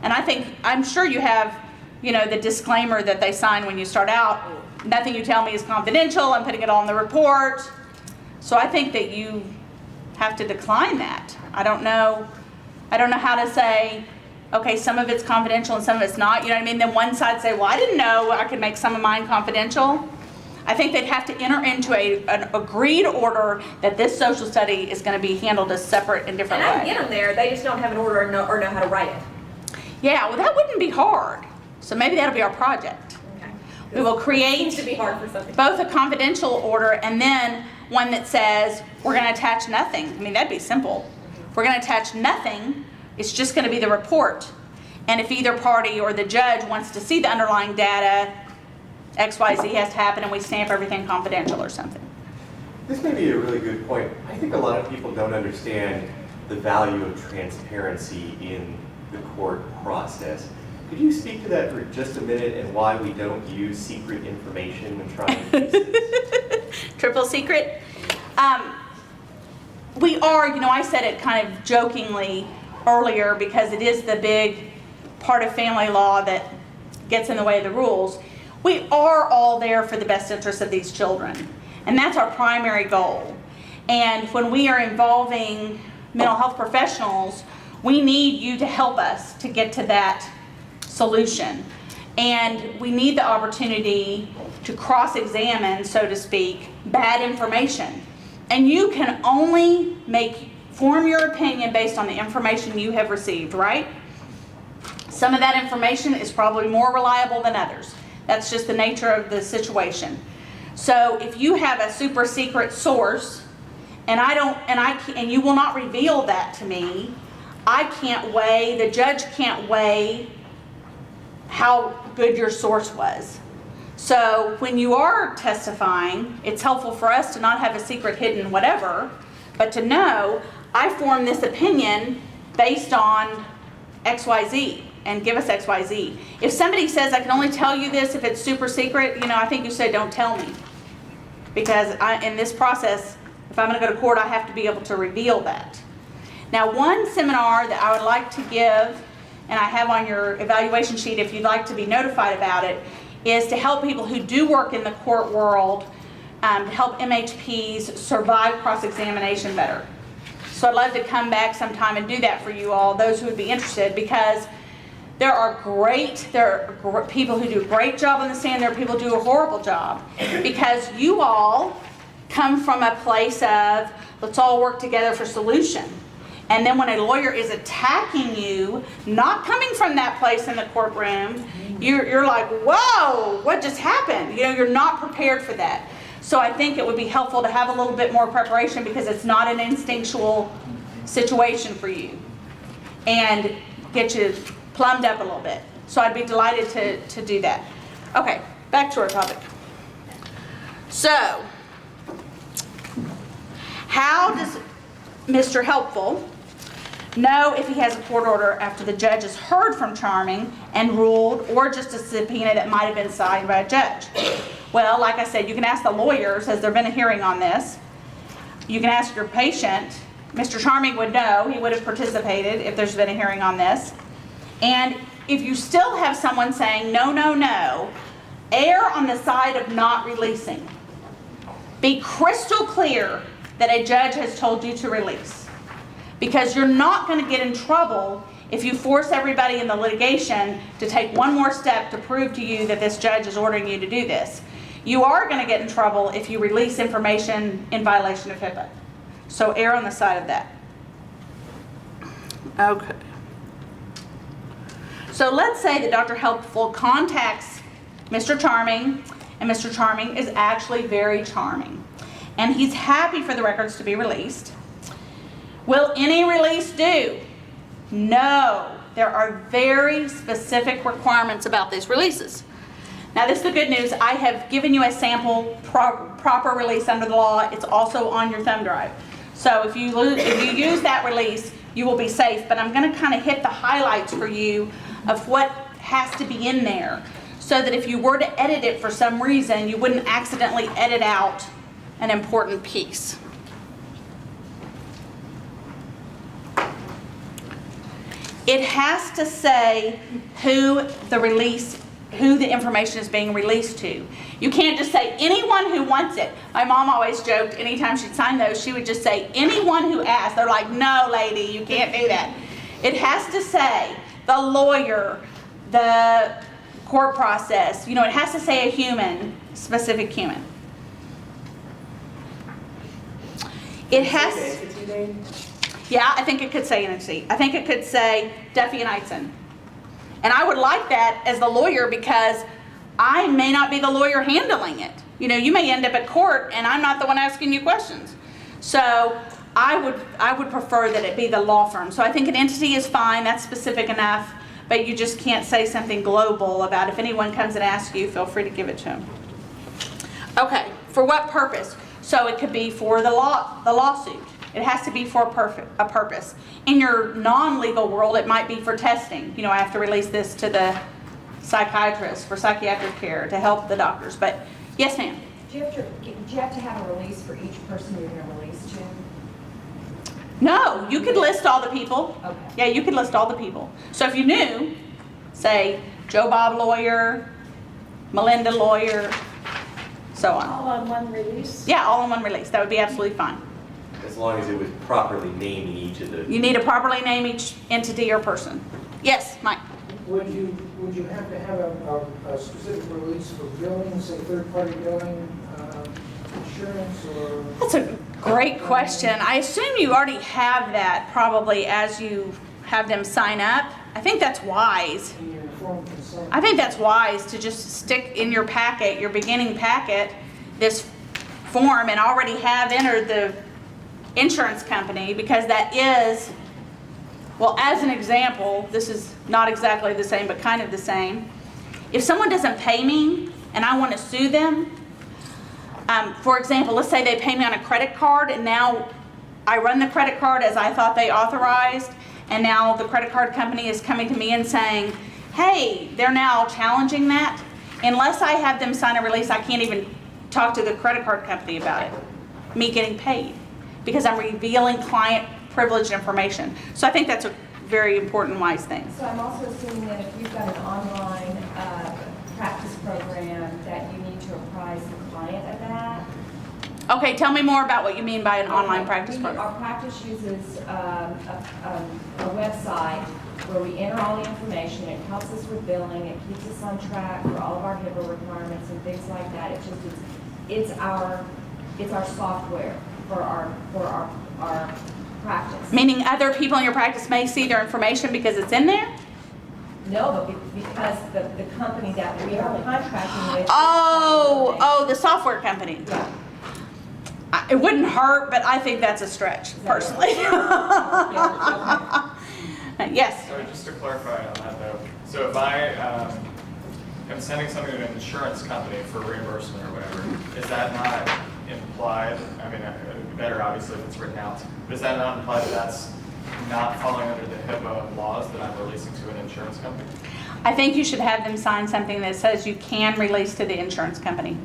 And I'm sure you have, the disclaimer that they sign when you start out. Nothing you tell me is confidential, I'm putting it all in the report. So I think that you have to decline that. I don't know how to say, okay, some of it's confidential and some of it's not, you know what I mean? Then one side say, well, I didn't know I could make some of mine confidential. I think they'd have to enter into an agreed order that this social study is going to be handled a separate and different And I way. can get them there, they just don't have an order or know how to write it. Yeah, well, that wouldn't be hard. So maybe that'll be our project. Okay. We will It create seems to be hard for something. both a confidential order and then one that says we're going to attach nothing. I mean, that'd be simple. We're going to attach nothing. It's just going to be the report. And if either party or the judge wants to see the underlying data, XYZ has to happen and we stamp everything confidential or something. This may be a really good point. I think a lot of people don't understand the value of transparency in the court process. Could you speak to that for just a minute and why we don't use secret information when trying cases? Triple secret. We are, I said it kind of jokingly earlier because it is the big part of family law that gets in the way of the rules. We are all there for the best interest of these children, and that's our primary goal. And when we are involving mental health professionals, we need you to help us to get to that solution. And we need the opportunity to cross-examine, so to speak, bad information. And you can only form your opinion based on the information you have received, right? Some of that information is probably more reliable than others. That's just the nature of the situation. So if you have a super secret source, and you will not reveal that to me, the judge can't weigh how good your source was. So when you are testifying, it's helpful for us to not have a secret hidden whatever, but to know, I form this opinion based on XYZ, and give us XYZ. If somebody says, I can only tell you this if it's super secret, I think you say, don't tell me. Because in this process, if I'm going to go to court, I have to be able to reveal that. Now, one seminar that I would like to give, and I have on your evaluation sheet if you'd like to be notified about it, is to help people who do work in the court world, to help MHPs survive cross-examination better. So I'd love to come back sometime and do that for you all, those who would be interested, because there are people who do a great job on the stand, there are people who do a horrible job. Because you all come from a place of, let's all work together for solution. And then when a lawyer is attacking you, not coming from that place in the courtroom, you're like, whoa, what just happened? You're not prepared for that. So I think it would be helpful to have a little bit more preparation because it's not an instinctual situation for you. And get you plumbed up a little bit. So I'd be delighted to do that. Okay, back to our topic. So, how does Mr. Helpful know if he has a court order after the judge has heard from Charming and ruled, or just a subpoena that might have been signed by a judge? Well, like I said, you can ask the lawyers, has there been a hearing on this? You can ask your patient. Mr. Charming would know, he would have participated if there's been a hearing on this. And if you still have someone saying, no, no, no, err on the side of not releasing. Be crystal clear that a judge has told you to release. Because you're not going to get in trouble if you force everybody in the litigation to take one more step to prove to you that this judge is ordering you to do this. You are going to get in trouble if you release information in violation of HIPPA. So err on the side of that. Okay. So let's say that Dr. Helpful contacts Mr. Charming, and Mr. Charming is actually very charming. And he's happy for the records to be released. Will any release do? No. There are very specific requirements about these releases. Now this is the good news. I have given you a sample proper release under the law. It's also on your thumb drive. So if you use that release, you will be safe. But I'm going to kind of hit the highlights for you of what has to be in there, so that if you were to edit it for some reason, you wouldn't accidentally edit out an important piece. It has to say who the information is being released to. You can't just say anyone who wants it. My mom always joked anytime she'd sign those, she would just say anyone who asks. They're like, no lady, you can't do that. It has to say the lawyer, the court process, it has to say a human, specific human. It has, yeah, I think it could say entity. I think it could say Duffee-Eitzen. And I would like that as the lawyer, because I may not be the lawyer handling it. You may end up at court and I'm not the one asking you questions. So I would prefer that it be the law firm. So I think an entity is fine, that's specific enough, but you just can't say something global about if anyone comes and asks you, feel free to give it to them. Okay, for what purpose? So it could be for the lawsuit. It has to be for a purpose. In your non-legal world, it might be for testing. I have to release this to the psychiatrist for psychiatric care to help the doctors. But yes, ma'am. Do you have to have a release for each person you're going to release to? No, you could list all the people. Okay. Yeah, you could list all the people. So if you knew, say, Joe Bob lawyer, Melinda lawyer, so on. All on one release? Yeah, all in one release. That would be absolutely fine. As long as it was properly naming each of the... You need to properly name each entity or person. Yes, Mike. Would you have to have a specific release for billing, say third-party billing, insurance, or? That's a great question. I assume you already have that probably as you have them sign up. I think that's wise. In your informed consent? I think that's wise to just stick in your packet, your beginning packet, this form, and already have entered the insurance company, because that is, well, as an example, this is not exactly the same, but kind of the same. If someone doesn't pay me and I want to sue them, for example, let's say they pay me on a credit card, and now I run the credit card as I thought they authorized, and now the credit card company is coming to me and saying, hey, they're now challenging that. Unless I have them sign a release, I can't even talk to the credit card company about it, me getting paid, because I'm revealing client privileged information. So I think that's a very important, wise thing. So I'm also assuming that if you've got an online practice program, that you need to apprise the client of that. Okay, tell me more about what you mean by an online practice program. Our practice uses a website where we enter all the information. It helps us with billing. It keeps us on track for all of our HIPAA requirements and things like that. It's our software for our practice. Meaning other people in your practice may see their information because it's in there? No, but because the company that we are contracting with. Oh, the software company. Yeah. It wouldn't hurt, but I think that's a stretch, personally. Yes? So just to clarify on that though, so if I am sending something to an insurance company for reimbursement or whatever, is that not implied? I mean, it would be better obviously if it's written out, but is that not implied that that's not falling under the HIPAA laws that I'm releasing to an insurance company? I think you should have them sign something that says you can release to the insurance company.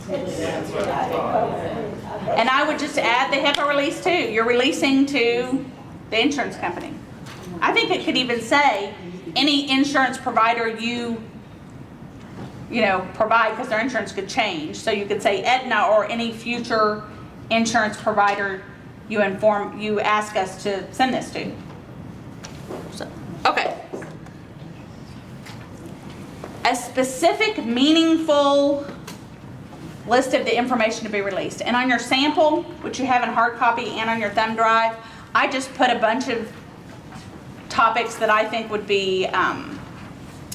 That's what I thought. And I would just add the HIPAA release too. You're releasing to the insurance company. I think it could even say any insurance provider you provide, because their insurance could change. So you could say Aetna or any future insurance provider you ask us to send this to. So, okay. A specific, meaningful list of the information to be released. And on your sample, which you have in hard copy and on your thumb drive, I just put a bunch of topics that I think would be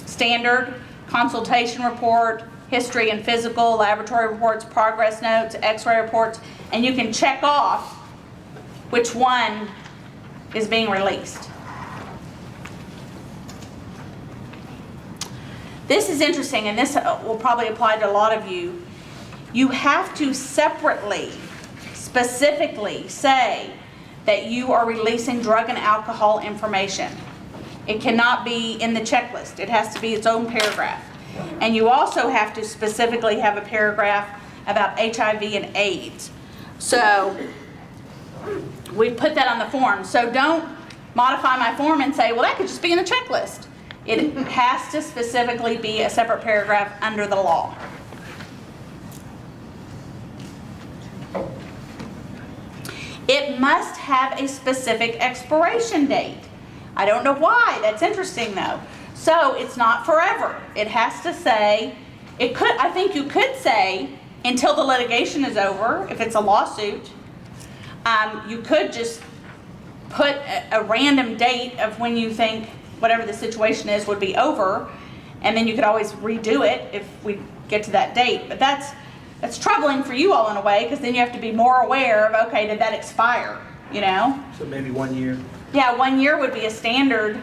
standard: consultation report, history and physical, laboratory reports, progress notes, x-ray reports, and you can check off which one is being released. This is interesting, and this will probably apply to a lot of you. You have to separately, specifically say that you are releasing drug and alcohol information. It cannot be in the checklist. It has to be its own paragraph. And you also have to specifically have a paragraph about HIV and AIDS. So we put that on the form. So don't modify my form and say, well, that could just be in the checklist. It has to specifically be a separate paragraph under the law. It must have a specific expiration date. I don't know why. That's interesting though. So it's not forever. It has to say, I think you could say until the litigation is over, if it's a lawsuit. You could just put a random date of when you think whatever the situation is would be over, and then you could always redo it if we get to that date. But that's troubling for you all in a way, because then you have to be more aware of, okay, did that expire, So maybe 1 year? Yeah, 1 year would be a standard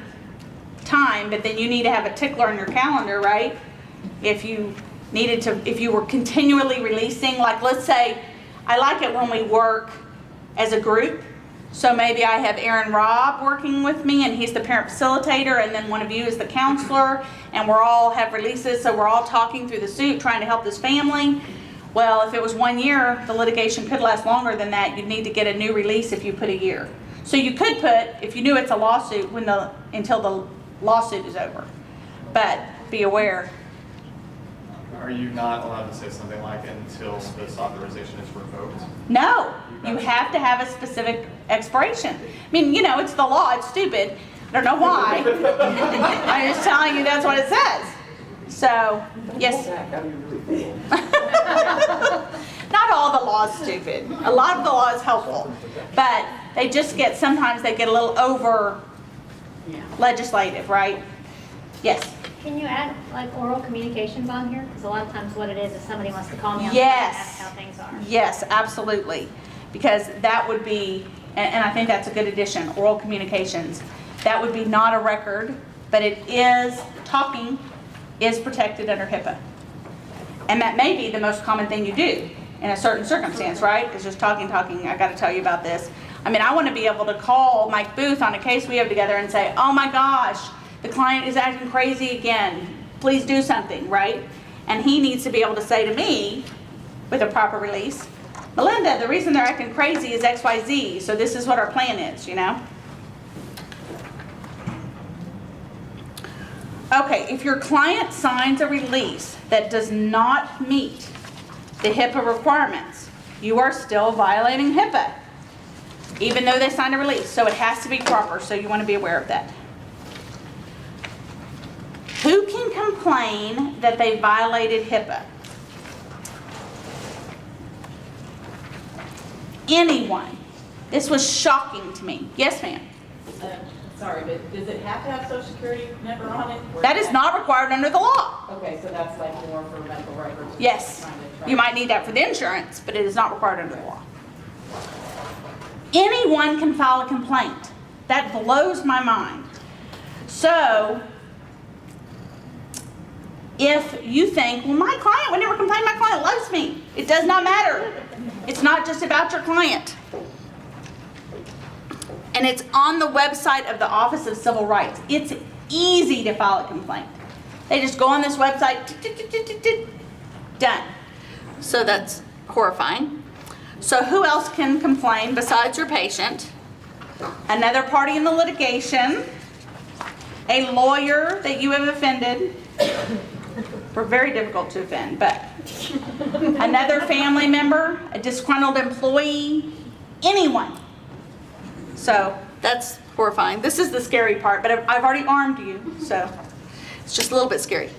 time, but then you need to have a tickler on your calendar, right? If you were continually releasing, like let's say, I like it when we work as a group. So maybe I have Aaron Robb working with me, and he's the parent facilitator, and then one of you is the counselor, and we're all have releases, so we're all talking through the suit, trying to help this family. Well, if it was 1 year, the litigation could last longer than that. You'd need to get a new release if you put a year. So you could put, if you knew it's a lawsuit, until the lawsuit is over. But be aware. Are you not allowed to say something like until this authorization is revoked? No, you have to have a specific expiration. I mean, it's the law. It's stupid. I don't know why. I'm just telling you that's what it says. So, yes. Not all the law is stupid. A lot of the law is helpful. But sometimes they get a little over legislative, right? Yes. Can you add like oral communications on here? Because a lot of times what it is somebody wants to call me on the phone and Yes. ask how things are. Yes, absolutely. Because that would be, and I think that's a good addition, oral communications. That would be not a record, but talking is protected under HIPAA. And that may be the most common thing you do in a certain circumstance, right? It's just talking, I gotta tell you about this. I mean, I wanna be able to call Mike Booth on a case we have together and say, oh my gosh, the client is acting crazy again. Please do something, right? And he needs to be able to say to me, with a proper release, Melinda, the reason they're acting crazy is XYZ, so this is what our plan is, Okay, if your client signs a release that does not meet the HIPAA requirements, you are still violating HIPAA, even though they signed a release. So it has to be proper, so you want to be aware of that. Who can complain that they violated HIPAA? Anyone. This was shocking to me. Yes, ma'am. Sorry, but does it have to have Social Security number on it? That is not required under the law. Okay, so that's like more for medical records? Yes. You might need that for the insurance, but it is not required under the law. Anyone can file a complaint. That blows my mind. So, if you think, well, my client would never complain, my client loves me. It does not matter. It's not just about your client. And it's on the website of the Office of Civil Rights. It's easy to file a complaint. They just go on this website, done. So that's horrifying. So who else can complain besides your patient? Another party in the litigation, a lawyer that you have offended. We're very difficult to offend, but another family member, a disgruntled employee, anyone. So that's horrifying. This is the scary part, but I've already armed you, so it's just a little bit scary.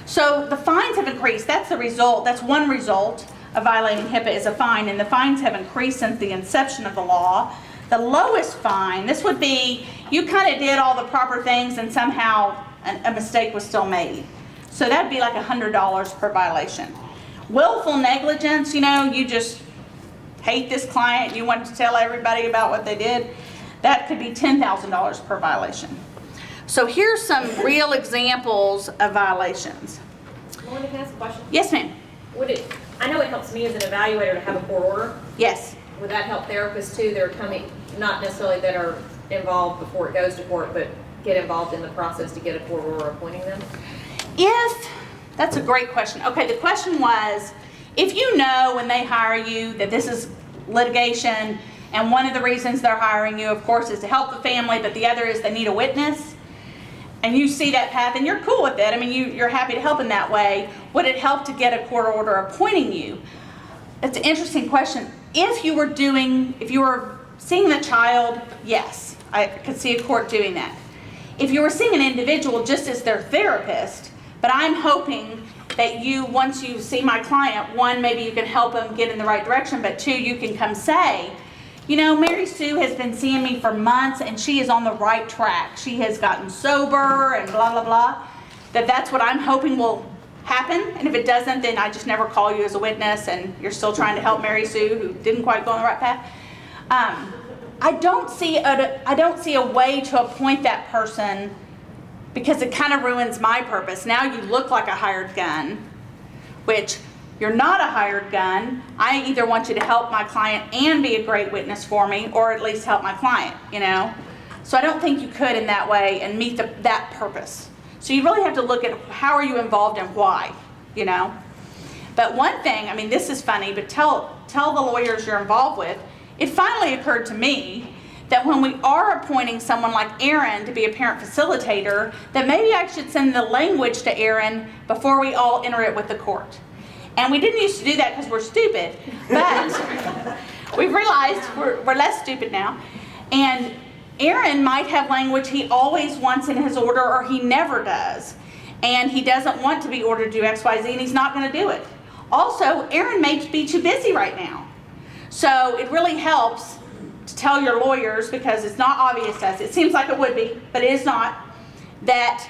So the fines have increased. That's the result. That's one result of violating HIPAA is a fine, and the fines have increased since the inception of the law. The lowest fine, this would be you kind of did all the proper things and somehow a mistake was still made. So that'd be like $100 per violation. Willful negligence, you know, you just hate this client, you want to tell everybody about what they did, that could be $10,000 per violation. So here's some real examples of violations. Melinda, can I ask a question? Yes, ma'am. I know it helps me as an evaluator to have a court order. Yes. Would that help therapists too? They're coming, not necessarily that are involved before it goes to court, but get involved in the process to get a court order appointing them? That's a great question. Okay, the question was, if you know when they hire you that this is litigation, and one of the reasons they're hiring you, of course, is to help the family, but the other is they need a witness, and you see that path and you're cool with it, I mean, you're happy to help in that way, would it help to get a court order appointing you? It's an interesting question. If you were seeing the child, yes, I could see a court doing that. If you were seeing an individual just as their therapist, but I'm hoping that once you see my client, one, maybe you can help them get in the right direction, but two, you can come say, you know, Mary Sue has been seeing me for months and she is on the right track. She has gotten sober and blah, blah, blah. That's what I'm hoping will happen. And if it doesn't, then I just never call you as a witness and you're still trying to help Mary Sue who didn't quite go on the right path. I don't see a way to appoint that person because it kind of ruins my purpose. Now you look like a hired gun, which you're not a hired gun. I either want you to help my client and be a great witness for me, or at least help my client, you know? So I don't think you could in that way and meet that purpose. So you really have to look at how are you involved and why, you know? But one thing, I mean, this is funny, but tell the lawyers you're involved with, it finally occurred to me that when we are appointing someone like Aaron to be a parent facilitator, that maybe I should send the language to Aaron before we all enter it with the court. And we didn't used to do that because we're stupid, but we've realized we're less stupid now. And Aaron might have language he always wants in his order or he never does. And he doesn't want to be ordered to do X, Y, Z, and he's not going to do it. Also, Aaron may be too busy right now. So it really helps to tell your lawyers, because it's not obvious to us, it seems like it would be, but it is not, that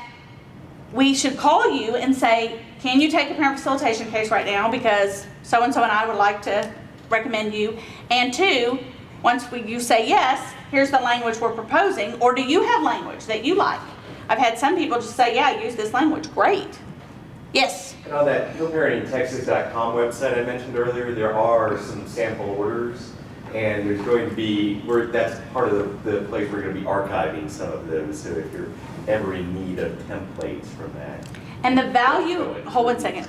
we should call you and say, can you take a parent facilitation case right now because so-and-so and I would like to recommend you. And two, once you say yes, here's the language we're proposing, or do you have language that you like? I've had some people just say, yeah, use this language, great. Yes? And on that HillParentingTexas.com website I mentioned earlier, there are some sample orders. And there's going to be, that's part of the place we're going to be archiving some of those, so if you're ever in need of templates from that. And the value, hold one second.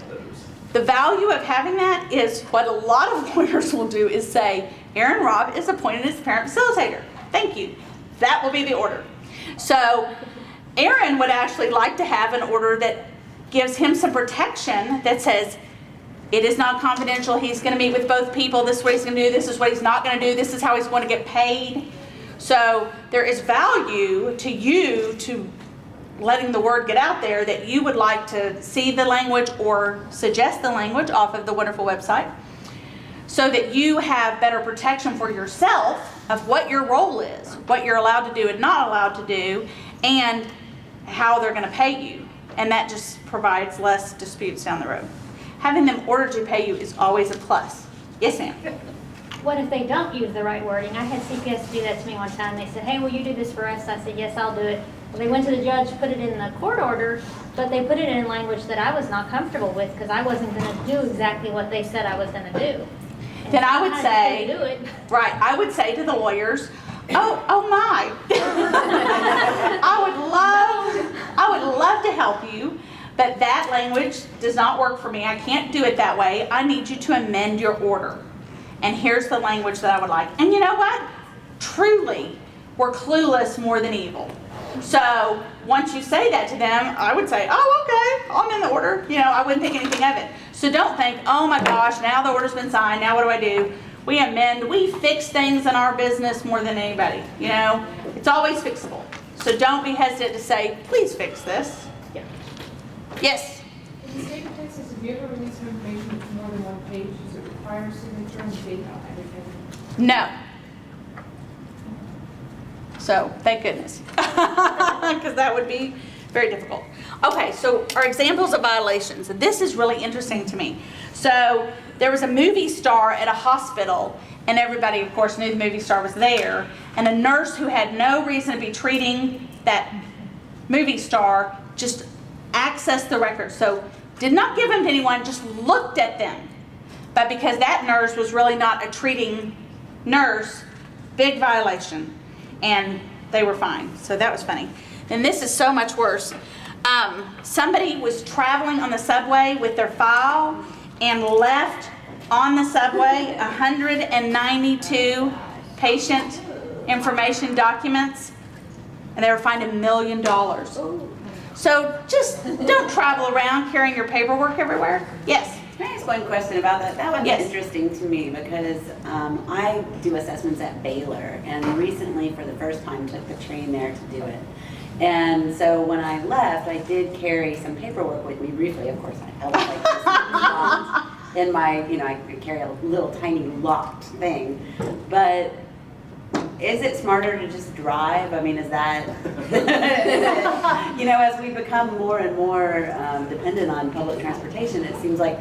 The value of having that is what a lot of lawyers will do is say, Aaron Robb is appointed as parent facilitator. Thank you. That will be the order. So Aaron would actually like to have an order that gives him some protection that says, it is not confidential. He's going to meet with both people. This is what he's going to do. This is what he's not going to do. This is how he's going to get paid. So there is value to you to letting the word get out there that you would like to see the language or suggest the language off of the wonderful website so that you have better protection for yourself of what your role is, what you're allowed to do and not allowed to do, and how they're going to pay you. And that just provides less disputes down the road. Having them ordered to pay you is always a plus. Yes, ma'am. what if they don't use the right wording? I had CPS do that to me one time. They said, hey, will you do this for us? I said, yes, I'll do it. Well, they went to the judge, put it in the court order, but they put it in language that I was not comfortable with because I wasn't going to do exactly what they said I was going to do. And Then so I would had say, to do it. right, I would say to the lawyers, oh my. I would love to help you, but that language does not work for me. I can't do it that way. I need you to amend your order. And here's the language that I would like. And you know what? Truly, we're clueless more than evil. So once you say that to them, I would say, oh, okay, I'm in the order. You know, I wouldn't think anything of it. So don't think, oh my gosh, now the order's been signed, now what do I do? We amend, we fix things in our business more than anybody, you know? It's always fixable. So don't be hesitant to say, please fix this. Yeah. Yes? In the state of Texas, have you ever released information that's more than one page? Does it require signature and date on everything? No. So, thank goodness. Because that would be very difficult. Okay, so our examples of violations. This is really interesting to me. So, there was a movie star at a hospital, and everybody, of course, knew the movie star was there, and a nurse who had no reason to be treating that movie star just accessed the records. So, did not give them to anyone, just looked at them. But because that nurse was really not a treating nurse, big violation. And they were fine. So that was funny. And this is so much worse. Somebody was traveling on the subway with their file and left on the subway 192 patient information documents, and they were fined $1 million. So just don't travel around carrying your paperwork everywhere. Yes? Can I ask one question about that? That would be Yes. interesting to me because I do assessments at Baylor and recently for the first time took the train there to do it. And so when I left, I did carry some paperwork with me briefly. Of course, I held it like this in my, I could carry a little tiny locked thing. But is it smarter to just drive? I mean, is that, as we become more and more dependent on public transportation, it seems like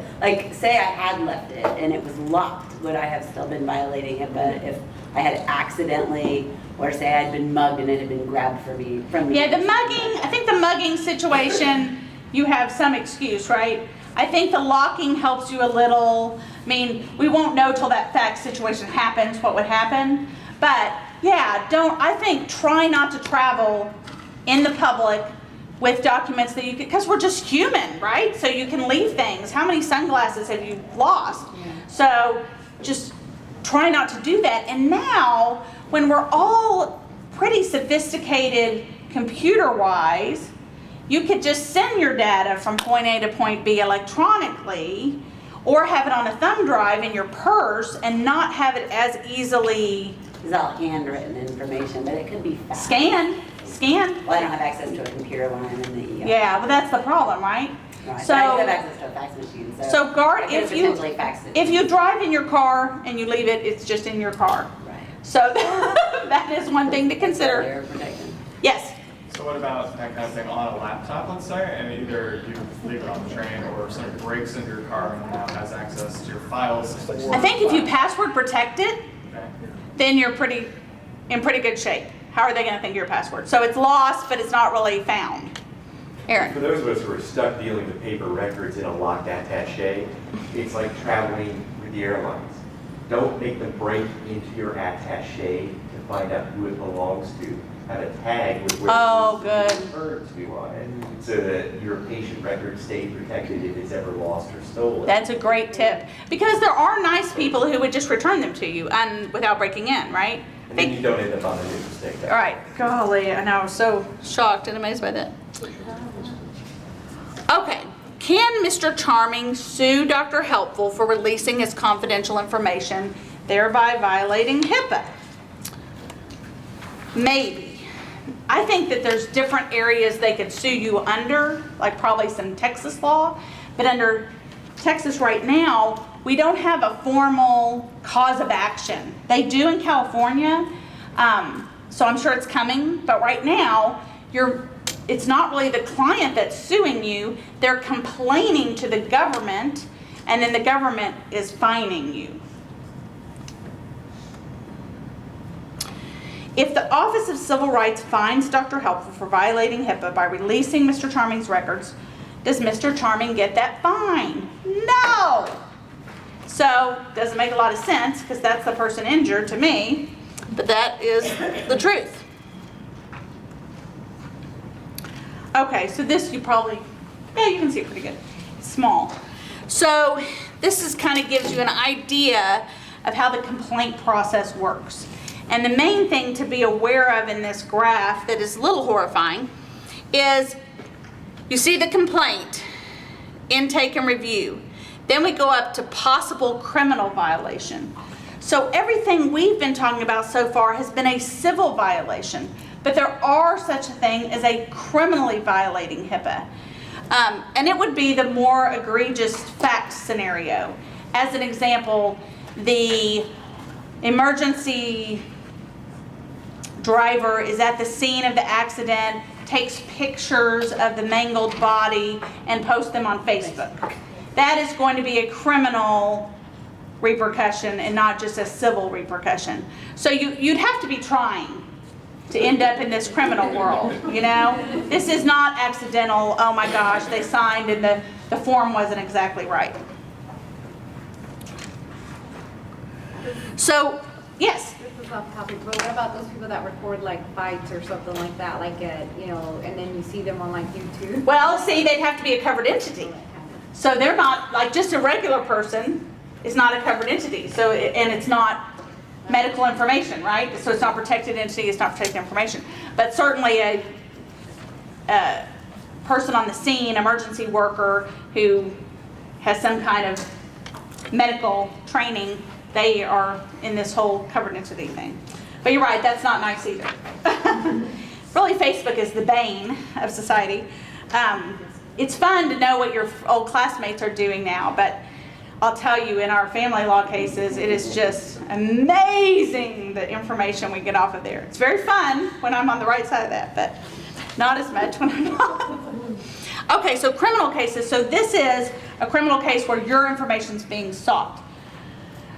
say I had left it and it was locked, would I have still been violating it? But if I had accidentally, or say I'd been mugged and it had been grabbed from me. Yeah, I think the mugging situation, you have some excuse, right? I think the locking helps you a little. I mean, we won't know till that fact situation happens what would happen. But yeah, I think try not to travel in the public with documents that you could, because we're just human, right? So you can leave things. How many sunglasses have you lost? Yeah. So just try not to do that. And now, when we're all pretty sophisticated computer-wise, you could just send your data from point A to point B electronically, or have it on a thumb drive in your purse and not have it as easily. It's all handwritten information, but it could be faxed. Scan. Well, I don't have access to a computer when I'm in the ER. Yeah, but that's the problem, right? Right. So, I do have access to a fax machine, so guard, I could potentially fax it. if you drive in your car and you leave it, it's just in your car. Right. So that is one thing to consider. Yes? So what about that kind of thing on a laptop, let's say, and either you leave it on the train or somebody breaks into your car and now has access to your files? I think if you password protect it, then you're in pretty good shape. How are they going to think your password? So it's lost, but it's not really found. Aaron. For those of us who are stuck dealing with paper records in a locked attaché, it's like traveling with the airlines. Don't make them break into your attaché to find out who it belongs to. Have a tag with where it's returned to on it, so that your patient records stay protected if it's ever lost or stolen. That's a great tip, because there are nice people who would just return them to you and without breaking in, right? And then you don't end up on a news mistake. All right, golly, I know, I was so shocked and amazed by that. Okay, can Mr. Charming sue Dr. Helpful for releasing his confidential information, thereby violating HIPPA? Maybe. I think that there's different areas they could sue you under, like probably some Texas law, but under Texas right now, we don't have a formal cause of action. They do in California, so I'm sure it's coming, but right now, it's not really the client that's suing you, they're complaining to the government, and then the government is fining you. the Office of Civil Rights fines Dr. Helpful for violating HIPAA by releasing Mr. Charming's records, does Mr. Charming get that fine? No! So, doesn't make a lot of sense because that's the person injured to me, but that is the truth. Okay, so this you probably, yeah, you can see it pretty good. It's small. So, this is kind of gives you an idea of how the complaint process works. And the main thing to be aware of in this graph that is a little horrifying is you see the complaint, intake and review. Then we go up to possible criminal violation. So everything we've been talking about so far has been a civil violation, but there are such a thing as a criminally violating HIPAA. And it would be the more egregious fact scenario. As an example, the emergency driver is at the scene of the accident, takes pictures of the mangled body and posts them on Facebook. That is going to be a criminal repercussion and not just a civil repercussion. So you'd have to be trying to end up in this criminal world, you know? This is not accidental, oh my gosh, they signed and the form wasn't exactly right. So, yes? This is off topic, but what about those people that record like fights or something like that, like you know, and then you see them on like YouTube? Well, see, they'd have to be a covered entity. So they're not, like just a regular person is not a covered entity. So, and it's not medical information, right? So it's not protected entity, it's not protected information. But certainly a person on the scene, emergency worker who has some kind of medical training, they are in this whole covered entity thing. But you're right, that's not nice either. Really, Facebook is the bane of society. It's fun to know what your old classmates are doing now, but I'll tell you, in our family law cases, it is just amazing the information we get off of there. It's very fun when I'm on the right side of that, but not as much when I'm not. Okay, so criminal cases. So this is a criminal case where your information is being sought.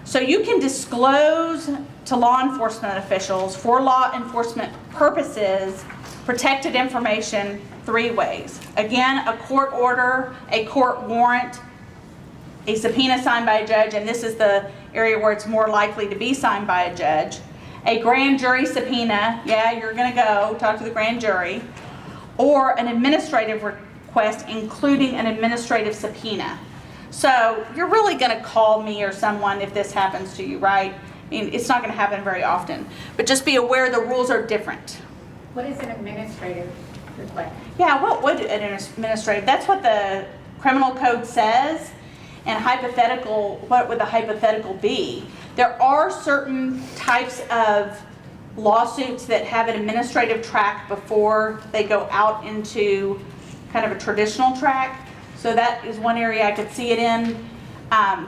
So you can disclose to law enforcement officials for law enforcement purposes protected information 3 ways. Again, a court order, a court warrant, a subpoena signed by a judge, and this is the area where it's more likely to be signed by a judge. A grand jury subpoena, yeah, you're going to go talk to the grand jury, or an administrative request including an administrative subpoena. So you're really going to call me or someone if this happens to you, right? I mean, it's not going to happen very often, but just be aware the rules are different. What is an administrative request? Yeah, what would an administrative, that's what the criminal code says. And hypothetical, what would the hypothetical be? There are certain types of lawsuits that have an administrative track before they go out into kind of a traditional track. So that is one area I could see it in.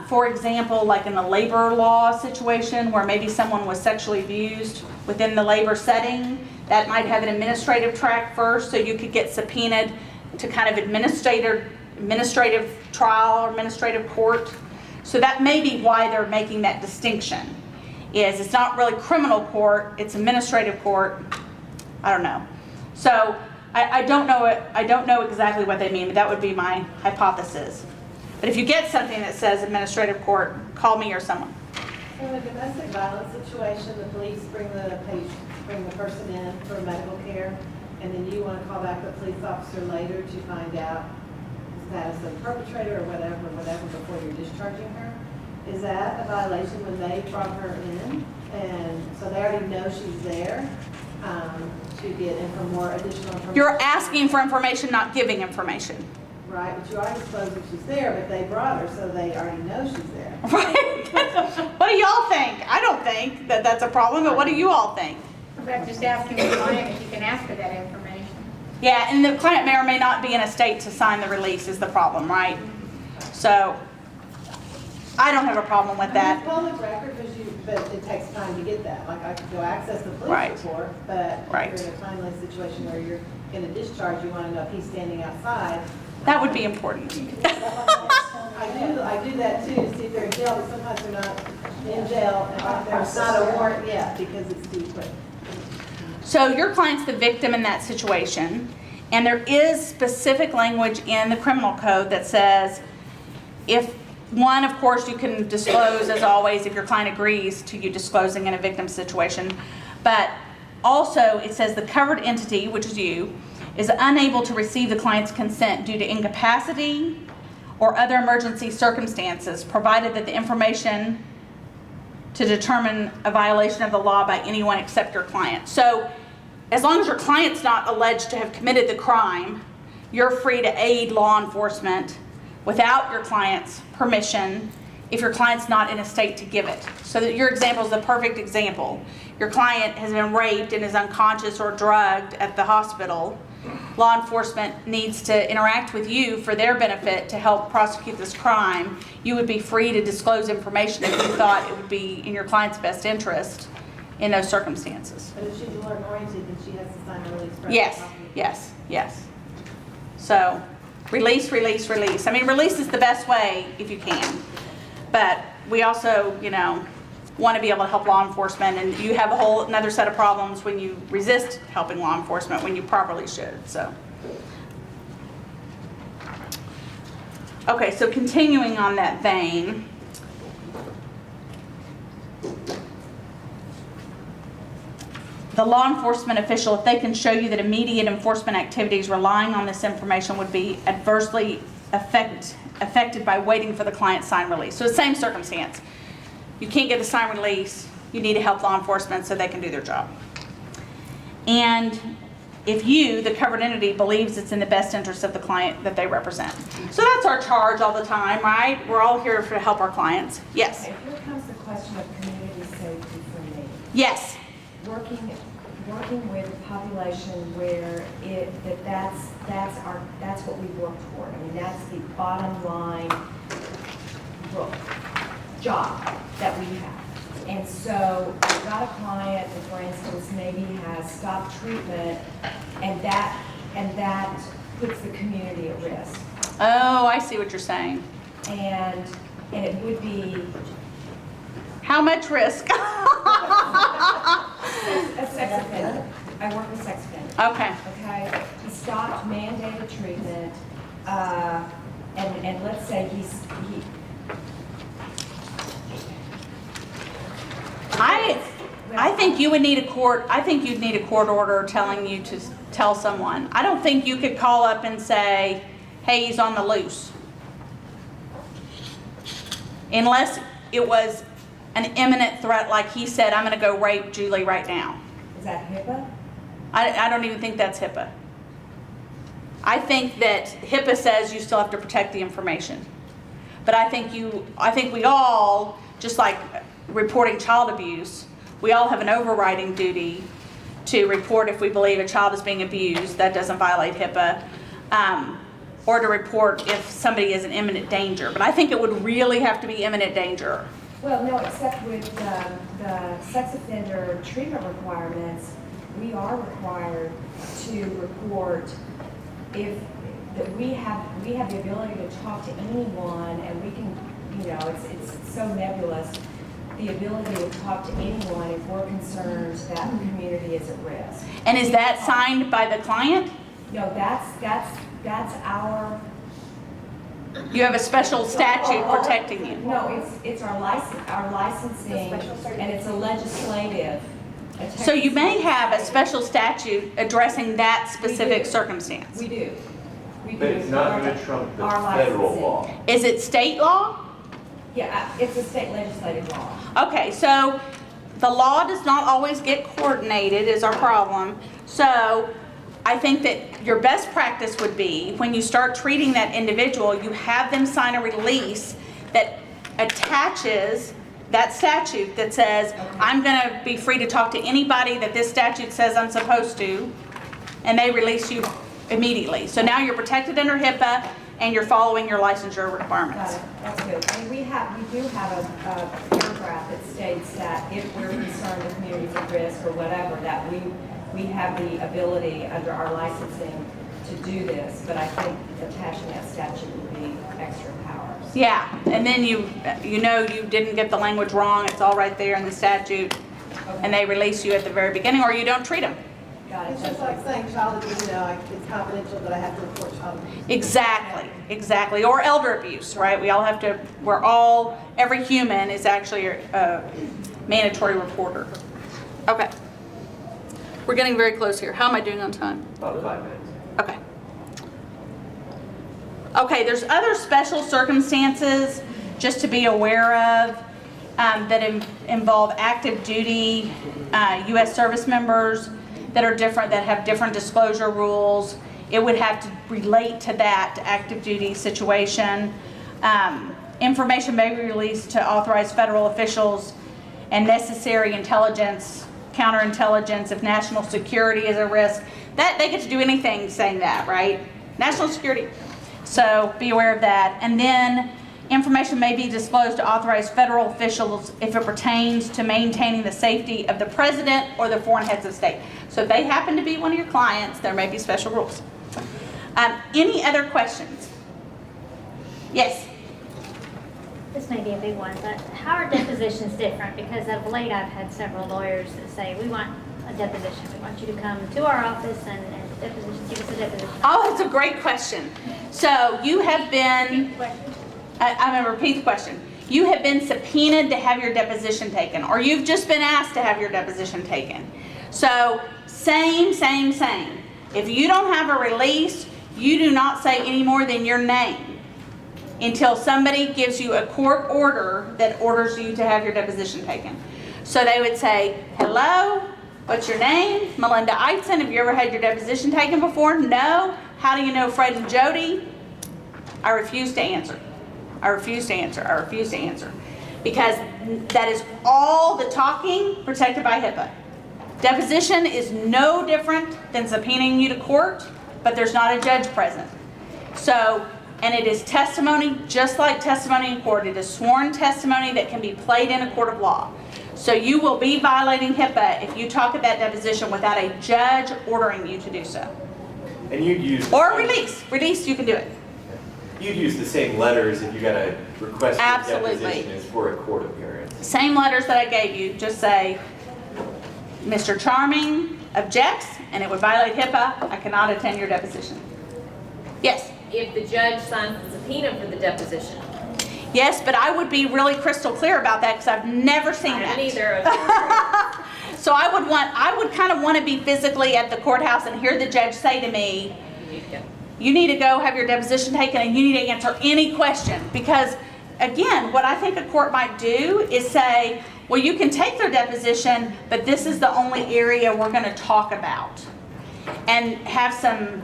For example, like in the labor law situation where maybe someone was sexually abused within the labor setting, that might have an administrative track first, so you could get subpoenaed to kind of administrative trial or administrative court. So that may be why they're making that distinction, is it's not really criminal court, it's administrative court. I don't know. So I don't know exactly what they mean, but that would be my hypothesis. But if you get something that says administrative court, call me or someone. So in a domestic violence situation, the police bring the person in for medical care, and then you want to call back the police officer later to find out the status of the perpetrator or whatever before you're discharging her. Is that a violation when they brought her in, and so they already know she's there to get in for more additional information? You're asking for information, not giving information. Right, but you already suppose that she's there, but they brought her, so they already know she's there. Right? What do y'all think? I don't think that that's a problem, but what do you all think? But just asking the client if you can ask for that information. Yeah, and the client may or may not be in a state to sign the release is the problem, right? So, I don't have a problem with that. It's public record, but it takes time to get that. Like, I could go access the police report, but if you're in a timely situation where you're in a discharge, you want to know if he's standing outside. That would be important. I do that too, to see if they're in jail, but sometimes they're not in jail, and there's not a warrant yet because it's too quick. So your client's the victim in that situation, and there is specific language in the criminal code that says if one, of course, you can disclose as always if your client agrees to you disclosing in a victim situation, but also it says the covered entity, which is you, is unable to receive the client's consent due to incapacity or other emergency circumstances, provided that the information to determine a violation of the law by anyone except your client. So as long as your client's not alleged to have committed the crime, you're free to aid law enforcement without your client's permission if your client's not in a state to give it. So that your example is the perfect example. Your client has been raped and is unconscious or drugged at the hospital. Law enforcement needs to interact with you for their benefit to help prosecute this crime. You would be free to disclose information if you thought it would be in your client's best interest in those circumstances. But if she's alert-oriented, then she has to sign a release. Yes. So, release. I mean, release is the best way if you can. But we also, want to be able to help law enforcement, and you have a whole another set of problems when you resist helping law enforcement when you properly should. So, okay, so continuing on that vein, the law enforcement official, if they can show you that immediate enforcement activities relying on this information would be adversely affected by waiting for the client's signed release. So the same circumstance. You can't get a signed release, you need to help law enforcement so they can do their job. And if you, the covered entity, believes it's in the best interest of the client that they represent. So that's our charge all the time, right? We're all here to help our clients. Yes? Okay, here comes the question of community safety for me. Yes. Working with a population where that's what we work toward. I mean, that's the bottom line job that we have. And so I've got a client that, for instance, maybe has stopped treatment, and that puts the community at risk. Oh, I see what you're saying. And it would be how much risk? a sex offender. I work with sex offenders. Okay. He stopped mandated treatment, and let's say he. I think you would need a court. I think you'd need a court order telling you to tell someone. I don't think you could call up and say, "Hey, he's on the loose," unless it was an imminent threat, like he said, "I'm going to go rape Julie right now." Is that HIPAA? I don't even think that's HIPAA. I think that HIPAA says you still have to protect the information. But I think we all, just like reporting child abuse, we all have an overriding duty to report if we believe a child is being abused. That doesn't violate HIPAA. Or to report if somebody is in imminent danger. But I think it would really have to be imminent danger. Well, no, except with the sex offender treatment requirements, we are required to report if that we have the ability to talk to anyone, and we can, it's so nebulous, the ability to talk to anyone if we're concerned that the community is at risk. And is that signed by the client? No, that's our. You have a special statute protecting you. No, it's our licensing, and it's a legislative. So you may have a special statute addressing that specific circumstance. We do. But it's not going to trump the federal law. Is it state law? Yeah, it's a state legislative law. Okay, so the law does not always get coordinated is our problem. So I think that your best practice would be when you start treating that individual, you have them sign a release that attaches that statute that says, I'm going to be free to talk to anybody that this statute says I'm supposed to, and they release you immediately. So now you're protected under HIPAA and you're following your licensure requirements. Got it. That's good. I mean, we do have a paragraph that states that if we're concerned the community's at risk or whatever, that we have the ability under our licensing to do this, but I think attaching that statute would be extra powers. Yeah, and then you didn't get the language wrong, it's all right there in the statute, and they release you at the very beginning, or you don't treat them. Got it. It's just like saying child abuse, it's confidential, but I have to report child abuse. Exactly. Or elder abuse, right? We all have to, every human is actually a mandatory reporter. Okay. We're getting very close here. How am I doing on time? About 5 minutes. Okay. Okay, there's other special circumstances just to be aware of that involve active duty U.S. service members that are different, that have different disclosure rules. It would have to relate to that active duty situation. Information may be released to authorized federal officials and necessary intelligence, counterintelligence if national security is a risk. That they get to do anything saying that, right? National security. So be aware of that. And then information may be disclosed to authorized federal officials if it pertains to maintaining the safety of the president or the foreign heads of state. So if they happen to be one of your clients, there may be special rules. Any other questions? Yes? This may be a big one, but how are depositions different? Because of late I've had several lawyers that say, we want a deposition. We want you to come to our office and deposition, give us a deposition. Oh, that's a great question. So you have been, I'm going to repeat the question. You have been subpoenaed to have your deposition taken, or you've just been asked to have your deposition taken. So same. If you don't have a release, you do not say any more than your name until somebody gives you a court order that orders you to have your deposition taken. So they would say, hello, what's your name? Melinda Eitzen. Have you ever had your deposition taken before? No. How do you know Fred and Jody? I refuse to answer. I refuse to answer. Because that is all the talking protected by HIPAA. Deposition is no different than subpoenaing you to court, but there's not a judge present. So, and it is testimony just like testimony in court. It is sworn testimony that can be played in a court of law. So you will be violating HIPAA if you talk at that deposition without a judge ordering you to do so. And you'd use... Or release. Release, you can do it. You'd use the same letters if you got a request for Absolutely. deposition as for a court appearance. Same letters that I gave you, just say, Mr. Charming objects, and it would violate HIPAA. I cannot attend your deposition. Yes? If the judge signs the subpoena for the deposition. Yes, but I would be really crystal clear about that because I've never seen that. Neither. So I would kind of want to be physically at the courthouse and hear the judge say to me, you need to go have your deposition taken and you need to answer any question. Because again, what I think a court might do is say, well, you can take their deposition, but this is the only area we're going to talk about. And have some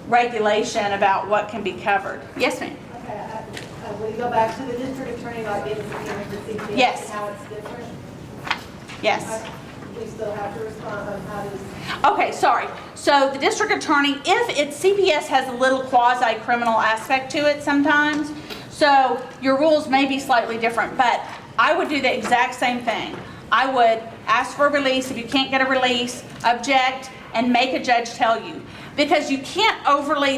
regulation about what can be covered. Yes, ma'am. Okay, will you go back to the district attorney, like getting the CPS? Yes. And how it's different? Yes. We still have to respond on how to... Okay, sorry. So the district attorney, if it's CPS has a little quasi-criminal aspect to it sometimes, so your rules may be slightly different, but I would do the exact same thing. I would ask for a release. If you can't get a release, object and make a judge tell you. Because you can't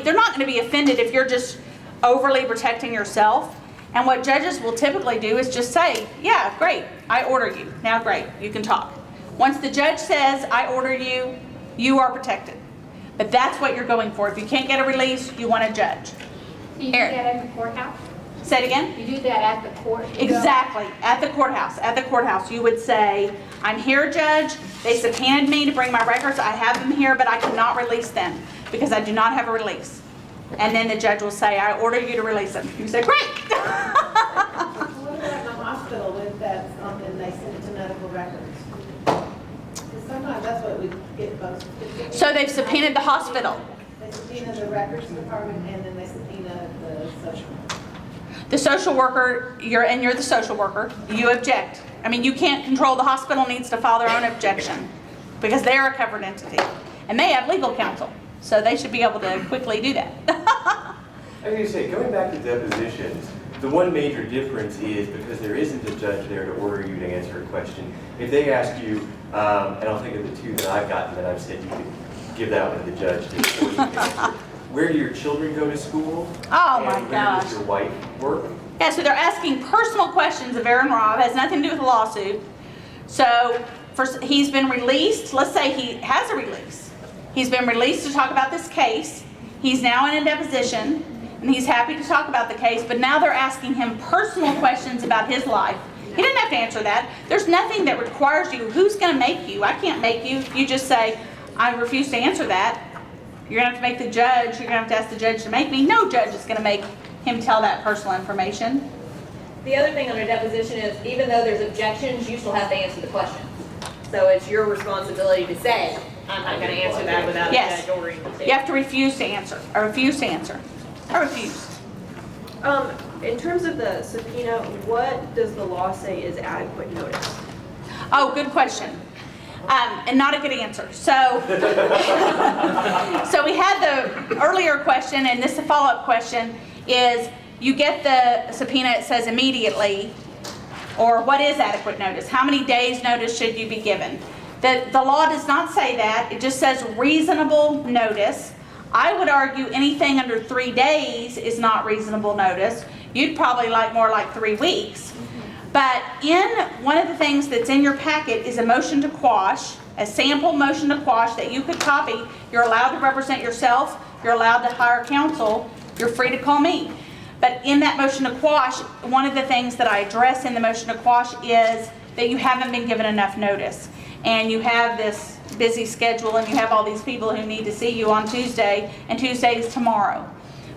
they're not going to be offended if you're just overly protecting yourself. And what judges will typically do is just say, yeah, great, I order you. Now great, you can talk. Once the judge says, I order you, you are protected. But that's what you're going for. If you can't get a release, you want a judge. Do you do that at the courthouse? Say it again? You do that at the court? Exactly, at the courthouse. At the courthouse, you would say, I'm here, Judge. They subpoenaed me to bring my records. I have them here, but I cannot release them because I do not have a release. And then the judge will say, I order you to release them. You say, great. What about in the hospital with that, and they send it to medical records? Because sometimes that's what we get most. So they've subpoenaed the hospital. They subpoena the records department and then they subpoena the social. The social worker, you're the social worker, you object. I mean, you can't control, the hospital needs to file their own objection because they're a covered entity. And they have legal counsel, so they should be able to quickly do that. I was going to say, going back to depositions, the one major difference is because there isn't a judge there to order you to answer a question. If they ask you, and I'll think of the two that I've gotten that I've said you could give that one to the judge before you can answer. Where do your children go to school? Oh my and gosh. Where does your wife work? Yeah, so they're asking personal questions of Aaron Robb. It has nothing to do with the lawsuit. So he's been released. Let's say he has a release. He's been released to talk about this case. He's now in a deposition, and he's happy to talk about the case, but now they're asking him personal questions about his life. He didn't have to answer that. There's nothing that requires you. Who's going to make you? I can't make you. You just say, I refuse to answer that. You're going to have to make the judge. You're going to have to ask the judge to make me. No judge is going to make him tell that personal information. The other thing on a deposition is, even though there's objections, you still have to answer the question. So it's your responsibility to say, I'm not going to answer that without a judge ordering you to. You have to refuse to answer. I refuse to answer. I refuse. In terms of the subpoena, what does the law say is adequate notice? Oh, good question. And not a good answer. So, so we had the earlier question, and this is a follow-up question, is you get the subpoena, it says immediately, or what is adequate notice? How many days notice should you be given? The law does not say that. It just says reasonable notice. I would argue anything under 3 days is not reasonable notice. You'd probably like more like 3 weeks. But in one of the things that's in your packet is a motion to quash, a sample motion to quash that you could copy. You're allowed to represent yourself. You're allowed to hire counsel. You're free to call me. But in that motion to quash, one of the things that I address in the motion to quash is that you haven't been given enough notice. And you have this busy schedule and you have all these people who need to see you on Tuesday, and Tuesday is tomorrow.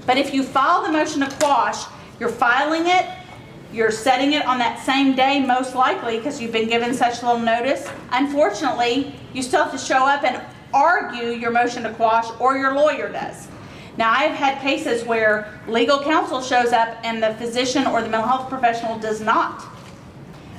But if you file the motion to quash, you're filing it, you're setting it on that same day most likely because you've been given such little notice. Unfortunately, you still have to show up and argue your motion to quash, or your lawyer does. Now, I've had cases where legal counsel shows up and the physician or the mental health professional does not.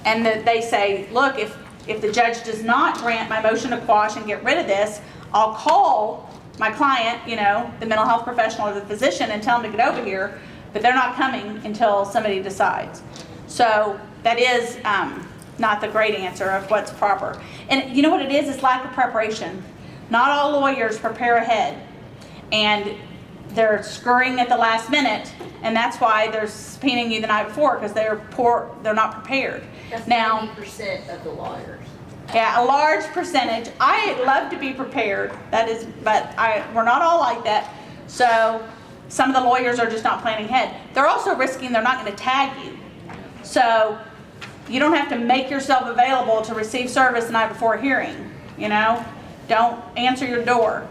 And they say, look, if the judge does not grant my motion to quash and get rid of this, I'll call my client, you know, the mental health professional or the physician, and tell them to get over here, but they're not coming until somebody decides. So that is not the great answer of what's proper. And you know what it is? It's lack of preparation. Not all lawyers prepare ahead, and they're scurrying at the last minute, and that's why they're subpoenaing you the night before, because they're not prepared. That's now 90% of the lawyers. Yeah, a large percentage. I love to be prepared. That is, but we're not all like that. So some of the lawyers are just not planning ahead. They're also risking they're not going to tag you. So you don't have to make yourself available to receive service the night before a hearing. You know, don't answer your door.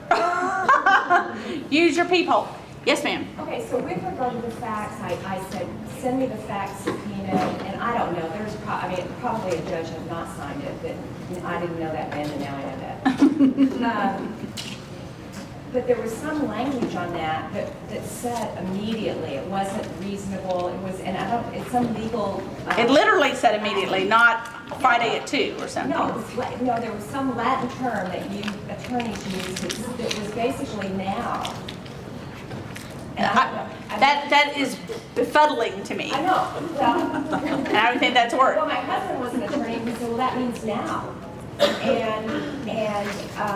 Use your peephole. Yes, ma'am. Okay, so with regard to the facts, I said, send me the facts subpoena, and I don't know, there's probably a judge has not signed it, but I didn't know that then, and now I know that. But there was some language on that said immediately, it wasn't reasonable, it was, and it's some legal. It literally said immediately, not Friday at 2 or something. No, there was some Latin term that you attorneys used that was basically now. That is befuddling to me. I know. Well, and I don't think that's a word. Well, my husband was an attorney, and he said, well, that means now.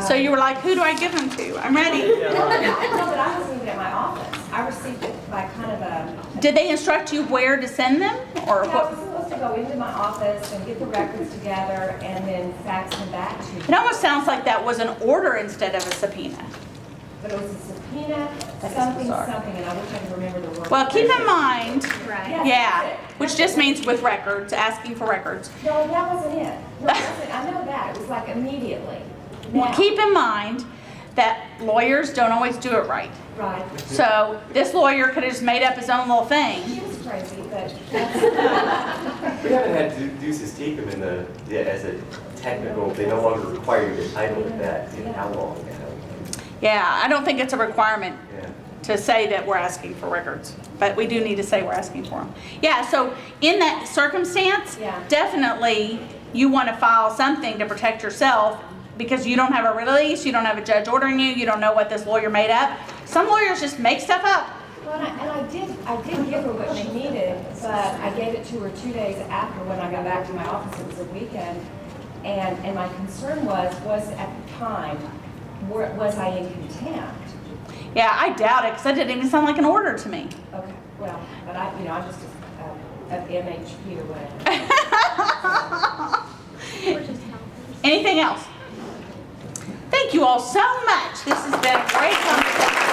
So you were like, who do I give them to? I'm ready. No, but I wasn't even at my office. I received it by kind of a... Did they instruct you where to send them? Or yeah, I was supposed to go into my office and get the records together and then fax them back to you. It almost sounds like that was an order instead of a subpoena. But it was a subpoena, something, and I wish I could remember the word. Well, keep in mind, Right. yeah, which just means with records, asking for records. No, that wasn't it. No, I know that. It was like immediately. Well, keep in mind that lawyers don't always do it right. Right. So this lawyer could have just made up his own little thing. He was crazy, but... We haven't had Deuces take them as a technical, they no longer require you to title it that in how long now. Yeah, I don't think it's a requirement to say that we're asking for records, but we do need to say we're asking for them. Yeah, so in that circumstance, definitely you want to file something to protect yourself because you don't have a release, you don't have a judge ordering you, you don't know what this lawyer made up. Some lawyers just make stuff up. Well, and I did give her what she needed, but I gave it to her 2 days after when I got back to my office. It was a weekend, and my concern was at the time, was I in contempt? Yeah, I doubt it because that didn't even sound like an order to me. Okay, well, but I'm just an MHP or whatever. Anything else? Thank Thank you all so much. This has been a great conversation.